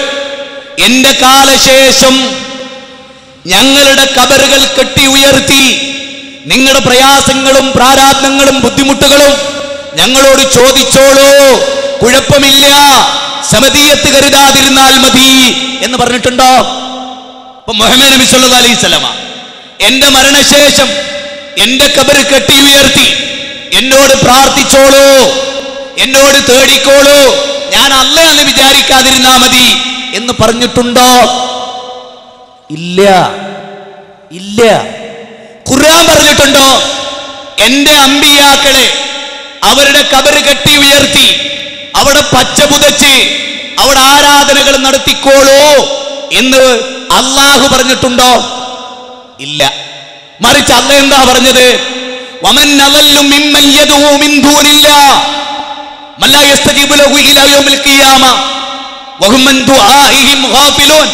എന്റെ കാലശേഷം ഞങ്ങളുടെ കബറുകൾ കെട്ടി ഉയർത്തി നിങ്ങളുടെ പ്രയാസങ്ങളും പ്രാരാബ്ധങ്ങളും ബുദ്ധിമുട്ടുകളും ഞങ്ങളോട് ചോദിച്ചോളൂ, കുഴപ്പമില്ല, സമതീയത്ത് കരുതാതിരുന്നാൽ മതി എന്ന് പറഞ്ഞിട്ടുണ്ടോ? അപ്പൊ മുഹമ്മദ് നബി സല്ലല്ലാഹു അലൈഹി വസല്ലമ എന്റെ മരണശേഷം എന്റെ ഖബർ കെട്ടി ഉയർത്തി എന്നോട് പ്രാർത്ഥിച്ചോളൂ, എന്നോട് തേടിക്കോളൂ, ഞാൻ അല്ലാഹുവിനെ വിചാരിക്കാതിരുന്നാ മതി എന്ന് പറഞ്ഞിട്ടുണ്ടോ? ഇല്ല, ഇല്ല. ഖുർആൻ പറഞ്ഞിട്ടുണ്ടോ? എന്റെ അമ്പിയാക്കളെ അവരുടെ ഖബർ കെട്ടി ഉയർത്തി അവിടെ പച്ച പുതച്ച് അവിടെ ആരാധനകൾ നടത്തിക്കോളൂ എന്ന് അല്ലാഹു പറഞ്ഞിട്ടുണ്ടോ? ഇല്ല. മറിച്ച് അല്ലാഹു എന്താ പറഞ്ഞത്? വമൻ അളല്ലു മിമ്മൻ യദഉ മിൻ ദൂനില്ലാഹ് മൻ ലാ യസ്തജീബു ലഹു ഇലാ യൗമിൽ ഖിയാമ വഹും മിൻ ദുആഇഹിം ഗാഫിലൂൻ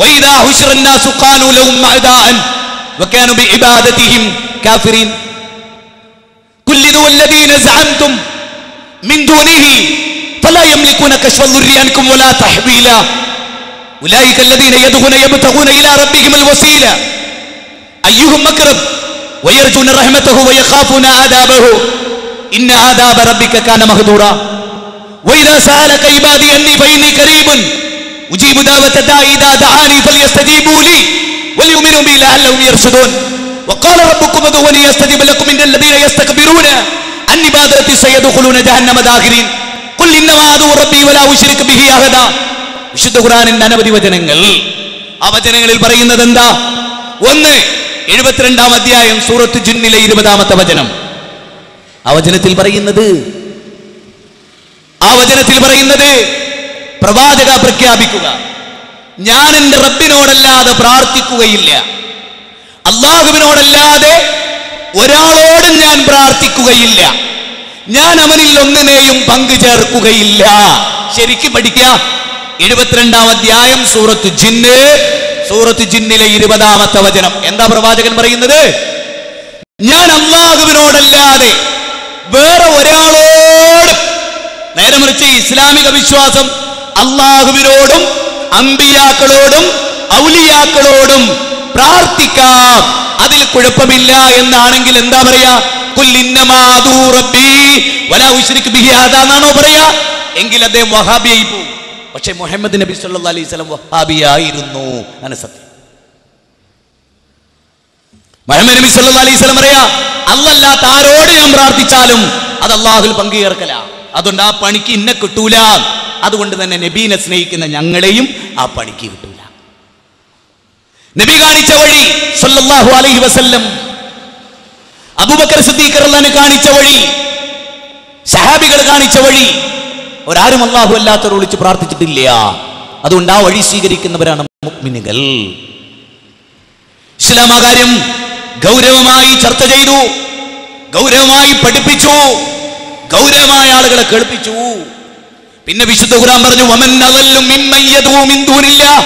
വഇദാ ഹുശിറ الناس قالوا لهم أعداء وكانوا بعبادتهم كافرين قل ادعوا الذين زعمتم من دونه فلا يملكون كشف الضر عنكم ولا تحويلا أولئك الذين يدعون يبتغون إلى ربهم الوسيلة أيهم أقرب ويرجون رحمته ويخافون عذابه إن عذاب ربك كان محذورا وإذا سألك عبادي أني فإني قريب أجيب دعوة الداعي إذا دعاني فليستجيبوا لي وليؤمنوا بي لعلهم يرشدون وقال ربكم ادعوني أستجب لكم إن الذين يستكبرون عن عبادتي سيدخلون جهنم داخرين قل إنما أدعو ربي ولا أشرك به أحدا. വിശുദ്ധ ഖുർആനിന്റെ അനവധി വചനങ്ങൾ. ആ വചനങ്ങളിൽ പറയുന്നത് എന്താ? ഒന്ന് 72-ാം അധ്യായം സൂറത്ത് ജിന്നിലെ 20-ാമത്തെ വചനം. ആ വചനത്തിൽ പറയുന്നത് പ്രവാചക പ്രഖ്യാപിക്കുക, ഞാൻ എൻ്റെ റബ്ബിനോടല്ലാതെ പ്രാർത്ഥിക്കുകയില്ല, അല്ലാഹുവിനോടല്ലാതെ ഒരാളോടും ഞാൻ പ്രാർത്ഥിക്കുകയില്ല, ഞാൻ അവനിൽ ഒന്നിനെയും പങ്കു ചേർക്കുകയില്ല. ശരിക്കും പഠിക്കുക. 72-ാം അധ്യായം സൂറത്ത് ജിന്നിലെ 20-ാമത്തെ വചനം. എന്താ പ്രവാചകൻ പറയുന്നത്? ഞാൻ അല്ലാഹുവിനോടല്ലാതെ വേറെ ഒരാളോടും, നേരെ മറിച്ച് ഇസ്ലാമിക വിശ്വാസം അല്ലാഹുവിനോടും അമ്പിയാക്കളോടും ഔലിയാക്കളോടും പ്രാർത്ഥിക്കാം, അതിൽ കുഴപ്പമില്ല എന്നാണെങ്കിൽ എന്താ പറയാ? ഖുൽ ഇന്നമാ അദൂ റബ്ബി വലാ ഉശ്രിക് ബിഹി അഹദ എന്നാണോ പറയാ? എങ്കിൽ അദ്ദേഹം വഹാബിയായി പോകും. പക്ഷെ മുഹമ്മദ് നബി സല്ലല്ലാഹു അലൈഹി വസല്ലം വഹാബിയായിരുന്നു. ആണ് സത്യം. മുഹമ്മദ് നബി സല്ലല്ലാഹു അലൈഹി വസല്ലം പറയാ, അല്ലാഹ് ആരോട് ഞാൻ പ്രാർത്ഥിച്ചാലും അത് അല്ലാഹുവിൽ പങ്കുചേർക്കല, അതുകൊണ്ട് ആ പണിക്ക് ഇന്നെ കിട്ടൂല. അതുകൊണ്ട് തന്നെ നബീനെ സ്നേഹിക്കുന്ന ഞങ്ങളെയും ആ പണിക്ക് കിട്ടൂല. നബി കാണിച്ച വഴി സല്ലല്ലാഹു അലൈഹി വസല്ലം, അബൂബക്കർ സിദ്ദീഖ് റളിയല്ലാഹു അൻഹു കാണിച്ച വഴി, സഹാബികൾ കാണിച്ച വഴി ഒരാരും അല്ലാഹു അല്ലാത്തവരെ വിളിച്ച് പ്രാർത്ഥിച്ചിട്ടില്ല. അതുകൊണ്ട് ആ വഴി സ്വീകരിക്കുന്നവരാണ് മുഅ്മിനുകൾ. ഇസ്ലാം ആ കാര്യം ഗൗരവമായി ചർച്ച ചെയ്തു, ഗൗരവമായി പഠിപ്പിച്ചു, ഗൗരവമായ ആളുകളെ കേൾപ്പിച്ചു. പിന്നെ വിശുദ്ധ ഖുർആൻ പറഞ്ഞു, വമൻ അളല്ലു മിമ്മൻ യദഉ മിൻ ദൂനില്ലാഹ്,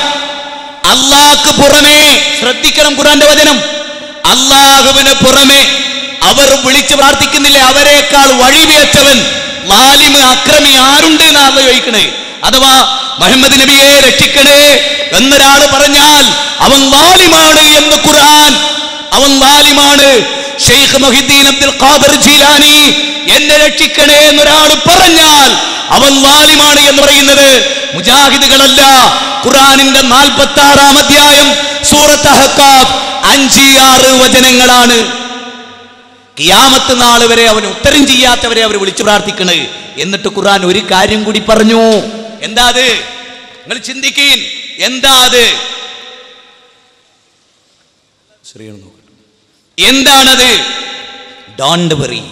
അല്ലാഹുവിന് പുറമേ, ശ്രദ്ധിക്കണം ഖുർആന്റെ വചനം, അല്ലാഹുവിന് പുറമേ അവർ വിളിച്ച് പ്രാർത്ഥിക്കുന്നില്ലേ, അവരെക്കാൾ വഴിപിഴച്ചവൻ, ലാലിമ്, അക്രമി ആരുണ്ട് എന്നാണ് ചോദിക്കണേ. അഥവാ മുഹമ്മദ് നബിയെ രക്ഷിക്കണേ എന്നൊരാൾ പറഞ്ഞാൽ അവൻ ലാലിമാണ് എന്ന് ഖുർആൻ. അവൻ ലാലിമാണ്. ഷെയ്ഖ് മുഹിദ്ദീൻ അബ്ദുൽ ഖാദിർ ജീലാനി എന്നെ രക്ഷിക്കണേ എന്നൊരാൾ പറഞ്ഞാൽ അവൻ ലാലിമാണ് എന്ന് പറയുന്നത് മുജാഹിദുകളല്ല. ഖുർആനിന്റെ 46-ാം അധ്യായം സൂറത്ത് അഹ്ഖാഫ് 5-6 വചനങ്ങളാണ്. ഖിയാമത്ത് നാൾ വരെ അവന് ഉത്തരം ചെയ്യാത്തവരെ അവർ വിളിച്ചു പ്രാർത്ഥിക്കണേ. എന്നിട്ട് ഖുർആൻ ഒരു കാര്യം കൂടി പറഞ്ഞു. എന്താ അത്? നിങ്ങൾ ചിന്തിക്കീൻ. എന്താ അത്? എന്താണത്? Don't worry,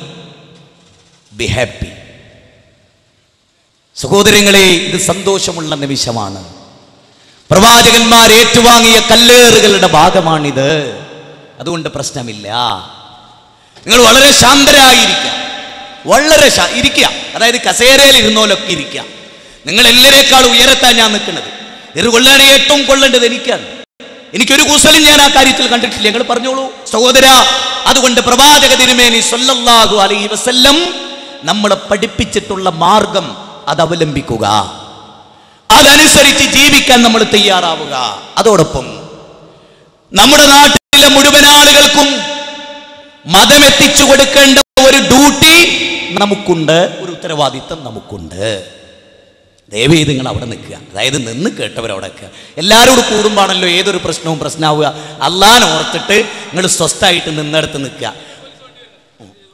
be happy. സഹോദരങ്ങളെ, ഇത് സന്തോഷമുള്ള നിമിഷമാണ്. പ്രവാചകന്മാർ ഏറ്റുവാങ്ങിയ കല്ലേറുകളുടെ ഭാഗമാണിത്. അതുകൊണ്ട് പ്രശ്നമില്ല. നിങ്ങൾ വളരെ ശാന്തരായിരിക്കുക, വളരെ ഇരിക്കുക. അതായത് കസേരയിൽ ഇരുന്നോലൊക്കെ ഇരിക്കുക. നിങ്ങൾ എല്ലാവരേക്കാൾ ഉയരത്താൻ ഞാൻ നിൽക്കുന്നത്. ഇത് കൊള്ളാണ് ഏറ്റവും കൊള്ളേണ്ടത് എനിക്കാണ്. എനിക്കൊരു കുസലും ഞാൻ ആ കാര്യത്തിൽ കണ്ടിട്ടില്ല. നിങ്ങൾ പറഞ്ഞോളൂ സഹോദര. അതുകൊണ്ട് പ്രവാചക തിരുമേനി സല്ലല്ലാഹു അലൈഹി വസല്ലം നമ്മളെ പഠിപ്പിച്ചിട്ടുള്ള മാർഗം അത് അവലംബിക്കുക, അതനുസരിച്ച് ജീവിക്കാൻ നമ്മൾ തയ്യാറാവുക. അതോടൊപ്പം നമ്മുടെ നാട്ടിലെ മുഴുവൻ ആളുകൾക്കും മതം എത്തിച്ചു കൊടുക്കേണ്ട ഒരു ഡ്യൂട്ടി നമുക്കുണ്ട്, ഒരു ഉത്തരവാദിത്തം നമുക്കുണ്ട്. ദയവേത് നിങ്ങൾ അവിടെ നിൽക്കുക. അതായത് നിന്ന് കേട്ടവരവിടെ നിൽക്കുക. എല്ലാവരോടും കൂടുമ്പോഴാണല്ലോ ഏതൊരു പ്രശ്നവും പ്രശ്നമാവുക. അള്ളാനെ ഓർത്തിട്ട് നിങ്ങൾ സ്വസ്ഥമായിട്ട് നിന്നെടുത്ത് നിൽക്കുക.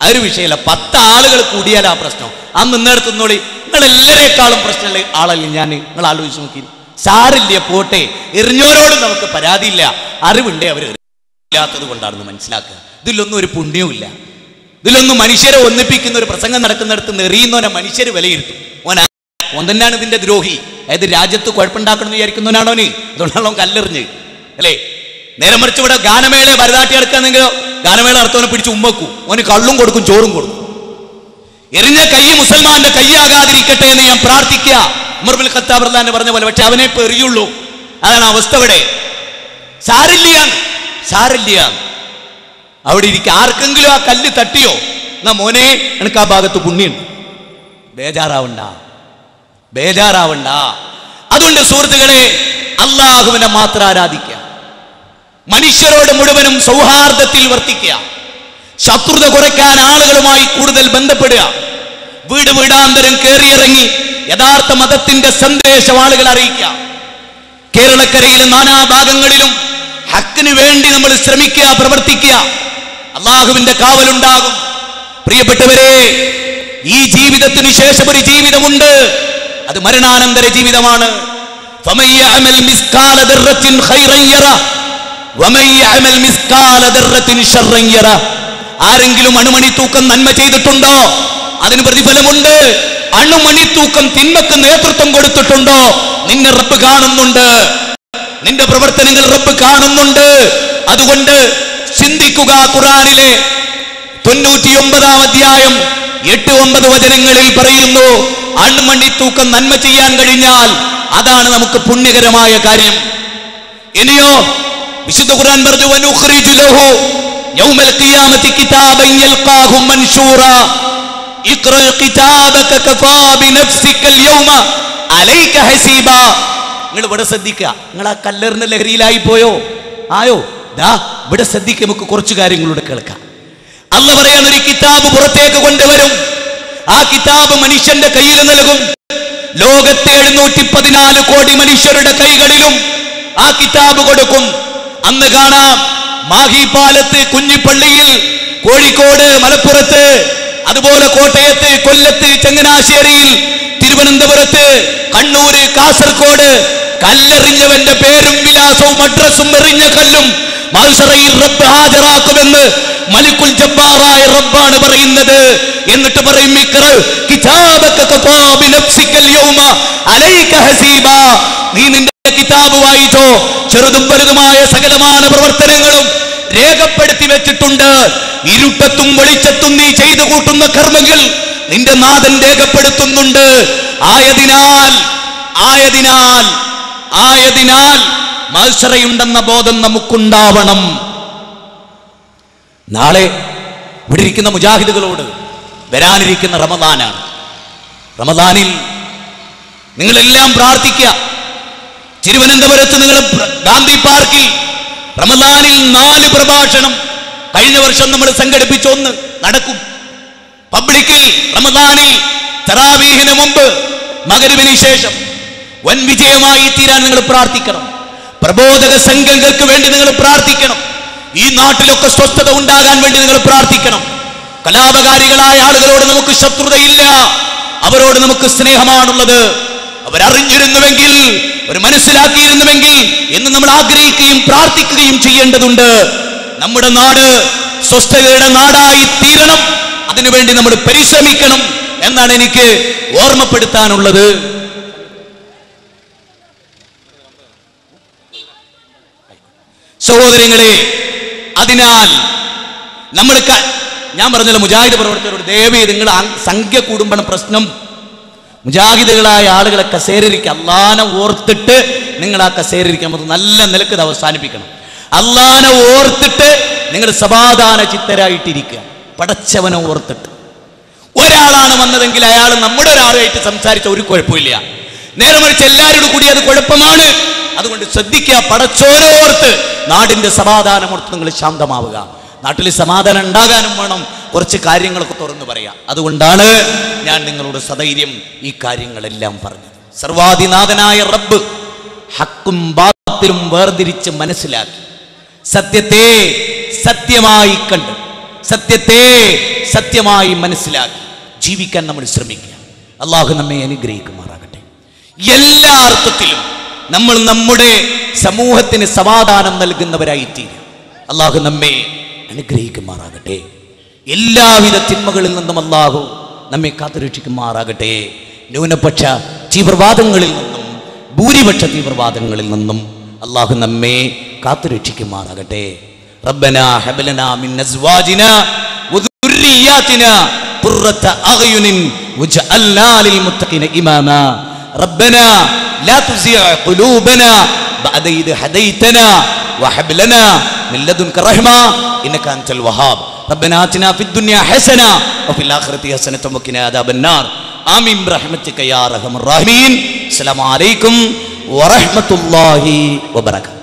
അതൊരു വിഷയമല്ല. 10 ആളുകൾ കൂടിയാൽ ആ പ്രശ്നം. ആ നിന്നെടുത്ത് നിന്നോളി. നിങ്ങളെല്ലാവരേക്കാളും പ്രശ്നമുള്ള ആളല്ലേ ഞാൻ. നിങ്ങൾ ആലോചിച്ച് നോക്കി. സാരില്ല, പോട്ടെ. എറിഞ്ഞോരോടും നമുക്ക് പരാതിയില്ല. അറിവുണ്ടേ അവർ ഇല്ലാത്തത് കൊണ്ടാണെന്ന് മനസ്സിലാക്കുക. ഇതിലൊന്നും ഒരു പുണ്യവുമില്ല. ഇതിലൊന്നും മനുഷ്യരെ ഒന്നിപ്പിക്കുന്ന ഒരു പ്രസംഗം നടക്കുന്നിടത്ത് എറിയുന്നവനെ മനുഷ്യർ വിലയിരുത്തും. ഓൻ തന്നെയാണ് ഇതിന്റെ ദ്രോഹി. അതായത് രാജ്യത്ത് കുഴപ്പമുണ്ടാക്കണം എന്ന് വിചാരിക്കുന്നവനാണോന്. അതുകൊണ്ടാണല്ലോ കല്ലെറിഞ്ഞ് അല്ലേ. നേരെ മറിച്ച് ഇവിടെ ഗാനമേള ഭരതാട്ടി നടക്കുകയാണെങ്കിലോ ഗാനമേള നടത്തവനെ പിടിച്ച് ഉമ്മക്കും. ഓന് കള്ളും കൊടുക്കും, ചോറും കൊടുക്കും. എറിഞ്ഞ കൈ മുസൽമാന്റെ കൈയാകാതിരിക്കട്ടെ എന്ന് ഞാൻ പ്രാർത്ഥിക്കുക. ഉമർ ബിൻ ഖത്താബ് റളിയല്ലാഹു പറഞ്ഞ പോലെ. പക്ഷെ അവനെ ഇപ്പൊ എറിയുള്ളൂ. അതാണ് അവസ്ഥ. ഇവിടെ സാരില്ല അവിടെ ഇരിക്കുക. ആർക്കെങ്കിലും ആ കല്ല് തട്ടിയോ എന്നാ മോനെ എനിക്ക് ആ ഭാഗത്ത് പുണ്യുണ്ട്. ബേജാറാവണ്ട. അതുകൊണ്ട് സുഹൃത്തുക്കളെ, അള്ളാഹുവിനെ മാത്രം ആരാധിക്കുക. മനുഷ്യരോട് മുഴുവനും സൗഹാർദ്ദത്തിൽ വർത്തിക്കുക. ശത്രുത കുറയ്ക്കാൻ ആളുകളുമായി കൂടുതൽ ബന്ധപ്പെടുക. വീട് വീടാന്തരം കയറിയിറങ്ങി യഥാർത്ഥ മതത്തിന്റെ സന്ദേശം ആളുകൾ അറിയിക്കുക. കേരളക്കരയിലെ നാനാഭാഗങ്ങളിലും ഹക്കിന് വേണ്ടി നമ്മൾ ശ്രമിക്കുക, പ്രവർത്തിക്കുക. അള്ളാഹുവിന്റെ കാവലുണ്ടാകും. പ്രിയപ്പെട്ടവരെ, ഈ ജീവിതത്തിന് ശേഷം ഒരു ജീവിതമുണ്ട്. അത് മരണാനന്തര ജീവിതമാണ്. ആരെങ്കിലും അണുമണി തൂക്കം നന്മ ചെയ്തിട്ടുണ്ടോ അതിന് പ്രതിഫലമുണ്ട്. അണുമണി തൂക്കം തിന്മക്ക് നേതൃത്വം കൊടുത്തിട്ടുണ്ടോ നിന്നെ റബ്ബ് കാണുന്നുണ്ട്. നിന്റെ പ്രവർത്തനങ്ങൾ റബ്ബ് കാണുന്നുണ്ട്. അതുകൊണ്ട് ചിന്തിക്കുക. ഖുർആനിലെ 99-ാം അധ്യായം 8-9 വചനങ്ങളിൽ പറയുന്നു, അണുമണി തൂക്കം നന്മ ചെയ്യാൻ കഴിഞ്ഞാൽ അതാണ് നമുക്ക് പുണ്യകരമായ കാര്യം. ഇനിയോ വിശുദ്ധ ഖുർആൻ പറഞ്ഞു, വനുഖ്രിജു ലഹു യൗമൽ ഖിയാമത്തി കിതാബൻ യൽഖാഹു മൻശൂറാ ഇഖ്റാ കിതാബക കഫാ ബിനഫ്സികൽ യൗമ അലൈക ഹസീബാ. നിങ്ങൾ ഇവിടെ ശ്രദ്ധിക്കുക. നിങ്ങൾ ആ കല്ലെറിഞ്ഞ ലഹരിയിലായി പോയോ? ആയോ? ദാ ഇവിടെ ശ്രദ്ധിക്കുക. നമുക്ക് കുറച്ച് കാര്യങ്ങളൂടെ കേൾക്കാം. അല്ലാഹു പറയുന്ന ഒരു കിതാബ് പുറത്തേക്ക് കൊണ്ടുവരും. ആ കിതാബ് മനുഷ്യന്റെ കയ്യിൽ നൽകും. ലോകത്തെ 714 കോടി മനുഷ്യരുടെ കൈകളിലും ആ കിതാബ് കൊടുക്കും. അന്ന് കാണാം മാഹി പാലത്ത്, കുഞ്ഞിപ്പള്ളിയിൽ, കോഴിക്കോട്, മലപ്പുറത്ത്, അതുപോലെ കോട്ടയത്ത്, കൊല്ലത്ത്, ചങ്ങനാശ്ശേരിയിൽ, തിരുവനന്തപുരത്ത്, കണ്ണൂര്, കാസർഗോഡ് കല്ലെറിഞ്ഞവന്റെ പേരും വിലാസവും അഡ്രസ്സും എറിഞ്ഞ കല്ലും മഹ്ശറയിൽ റബ്ബ് ഹാജരാക്കുമെന്ന് മലിക്കുൽ ജബ്ബാറായ റബ്ബാണ് പറയുന്നത്. എന്നിട്ട് പറയും, കിതാബക കഫാ ബിനഫ്സികൽ യൗമ അലൈക ഹസീബാ. നീ നിന്റെ കിതാബ് വായിച്ചോ. ചെറുതും വലുതുമായ സകലമായ പ്രവർത്തനങ്ങളും രേഖപ്പെടുത്തി വെച്ചിട്ടുണ്ട്. ഇരുട്ടത്തും വെളിച്ചത്തും നീ ചെയ്തു കൂട്ടുന്ന കർമ്മങ്ങൾ നിന്റെ നാഥൻ രേഖപ്പെടുത്തുന്നുണ്ട്. ആയതിനാൽ മത്സരയുണ്ടെന്ന ബോധം നമുക്കുണ്ടാവണം. നാളെ ഇവിടെ ഇരിക്കുന്ന മുജാഹിദുകളോട് വരാനിരിക്കുന്ന റമദാനാണ്. റമദാനിൽ നിങ്ങളെല്ലാം പ്രാർത്ഥിക്കുക. തിരുവനന്തപുരത്ത് നിങ്ങൾ ഗാന്ധി പാർക്കിൽ റമദാനിൽ 4 പ്രഭാഷണം കഴിഞ്ഞ വർഷം നമ്മൾ സംഘടിപ്പിച്ച 1 നടക്കും. പബ്ലിക്കിൽ റമദാനിൽ തറാവീഹിന് മുമ്പ് മഗ്‌രിബിന് ശേഷം വൻ വിജയമായി തീരാൻ നിങ്ങൾ പ്രാർത്ഥിക്കണം. പ്രബോധക സംഘങ്ങൾക്ക് വേണ്ടി നിങ്ങൾ പ്രാർത്ഥിക്കണം. ഈ നാട്ടിലൊക്കെ സ്വസ്ഥത ഉണ്ടാകാൻ വേണ്ടി നിങ്ങൾ പ്രാർത്ഥിക്കണം. കലാപകാരികളായ ആളുകളോട് നമുക്ക് ശത്രുതയില്ല, അവരോട് നമുക്ക് സ്നേഹമാണുള്ളത്. അവരറിഞ്ഞിരുന്നുവെങ്കിൽ, അവർ മനസ്സിലാക്കിയിരുന്നുവെങ്കിൽ എന്ന് നമ്മൾ ആഗ്രഹിക്കുകയും പ്രാർത്ഥിക്കുകയും ചെയ്യേണ്ടതുണ്ട്. നമ്മുടെ നാട് സ്വസ്ഥതയുടെ നാടായി തീരണം. അതിനുവേണ്ടി നമ്മൾ പരിശ്രമിക്കണം എന്നാണ് എനിക്ക് ഓർമ്മപ്പെടുത്താനുള്ളത്. സഹോദരങ്ങളെ, അതിനാൽ നമ്മൾ ഞാൻ പറഞ്ഞല്ലോ, മുജാഹിദ് പ്രവർത്തകരോട് ദയവ് നിങ്ങൾ സംഖ്യ കൂടുമ്പോൾ പ്രശ്നം. മുജാഹിദുകളായ ആളുകളെ കസേരയിരിക്കുക. അള്ളാനെ ഓർത്തിട്ട് നിങ്ങൾ ആ കസേരയിരിക്കാൻ നല്ല നിലക്ക് ഇത് അവസാനിപ്പിക്കണം. അള്ളാനെ ഓർത്തിട്ട് നിങ്ങൾ സമാധാന ചിത്തരായിട്ടിരിക്കുക. പടച്ചവനെ ഓർത്തിട്ട്. ഒരാളാണ് വന്നതെങ്കിൽ അയാൾ നമ്മുടെ ഒരാളുമായിട്ട് സംസാരിച്ച ഒരു കുഴപ്പമില്ല. നേരെ മറിച്ച് എല്ലാവരോടും കൂടി അത് കുഴപ്പമാണ്. അതുകൊണ്ട് ശ്രദ്ധിക്കുക. പടച്ചോരോർത്ത് നാടിന്റെ സമാധാനമോർത്ത് നിങ്ങൾ ശാന്തമാവുക. നാട്ടിൽ സമാധാനം ഉണ്ടാകാനും വേണം കുറച്ച് കാര്യങ്ങളൊക്കെ തുറന്നു പറയാം. അതുകൊണ്ടാണ് ഞാൻ നിങ്ങളോട് സധൈര്യം ഈ കാര്യങ്ങളെല്ലാം പറഞ്ഞത്. സർവാധിനാഥനായ റബ്ബ് ഹക്കും ബാത്തിലും വേർതിരിച്ച് മനസ്സിലാക്കി സത്യത്തെ സത്യമായി കണ്ട് സത്യത്തെ സത്യമായി മനസ്സിലാക്കി ജീവിക്കാൻ നമ്മൾ ശ്രമിക്കുക. അള്ളാഹു നമ്മെ അനുഗ്രഹിക്കുമാറാകട്ടെ. എല്ലാ അർത്ഥത്തിലും നമ്മൾ നമ്മുടെ സമൂഹത്തിന് സമാധാനം നൽകുന്നവരായി തീരും. അള്ളാഹു നമ്മെ അനുഗ്രഹിക്കുമാറാകട്ടെ. എല്ലാവിധ തിന്മകളിൽ നിന്നും അള്ളാഹു നമ്മെ കാത്തുരക്ഷിക്കുമാറാകട്ടെ. ന്യൂനപക്ഷ തീവ്രവാദങ്ങളിൽ നിന്നും ഭൂരിപക്ഷ തീവ്രവാദങ്ങളിൽ നിന്നും അള്ളാഹു നമ്മെ കാത്തുരക്ഷിക്കുമാറാകട്ടെ. റബ്ബനാ ഹബ് ലനാ മിൻ അസ്വാജിനാ വദുർരിയാതിനാ ഖുർറത അഅ്യുനിൻ വജഅൽനാ ലിൽ മുത്തഖീന ഇമാമാ. റബ്ബനാ ലാ തുസിഅ ഖുലൂബനാ ബഅദ ഇദ് ഹദൈതനാ വഹബ് ലനാ മിൻ ലദുൻക റഹ്മ ഇന്നക അൻതൽ വഹാബ്. റബ്ബനാ ആതിനാ ഫിദ് ദുനിയാ ഹസന വഫിൽ ആഖിറതി ഹസനത വഖിനാ അദാബന്നാർ. ആമീൻ ബിറഹ്മതിക യാ അർഹമർ റഹീമീൻ. അസ്സലാമു അലൈക്കും വറഹ്മത്തുള്ളാഹി വബറകാതുഹു.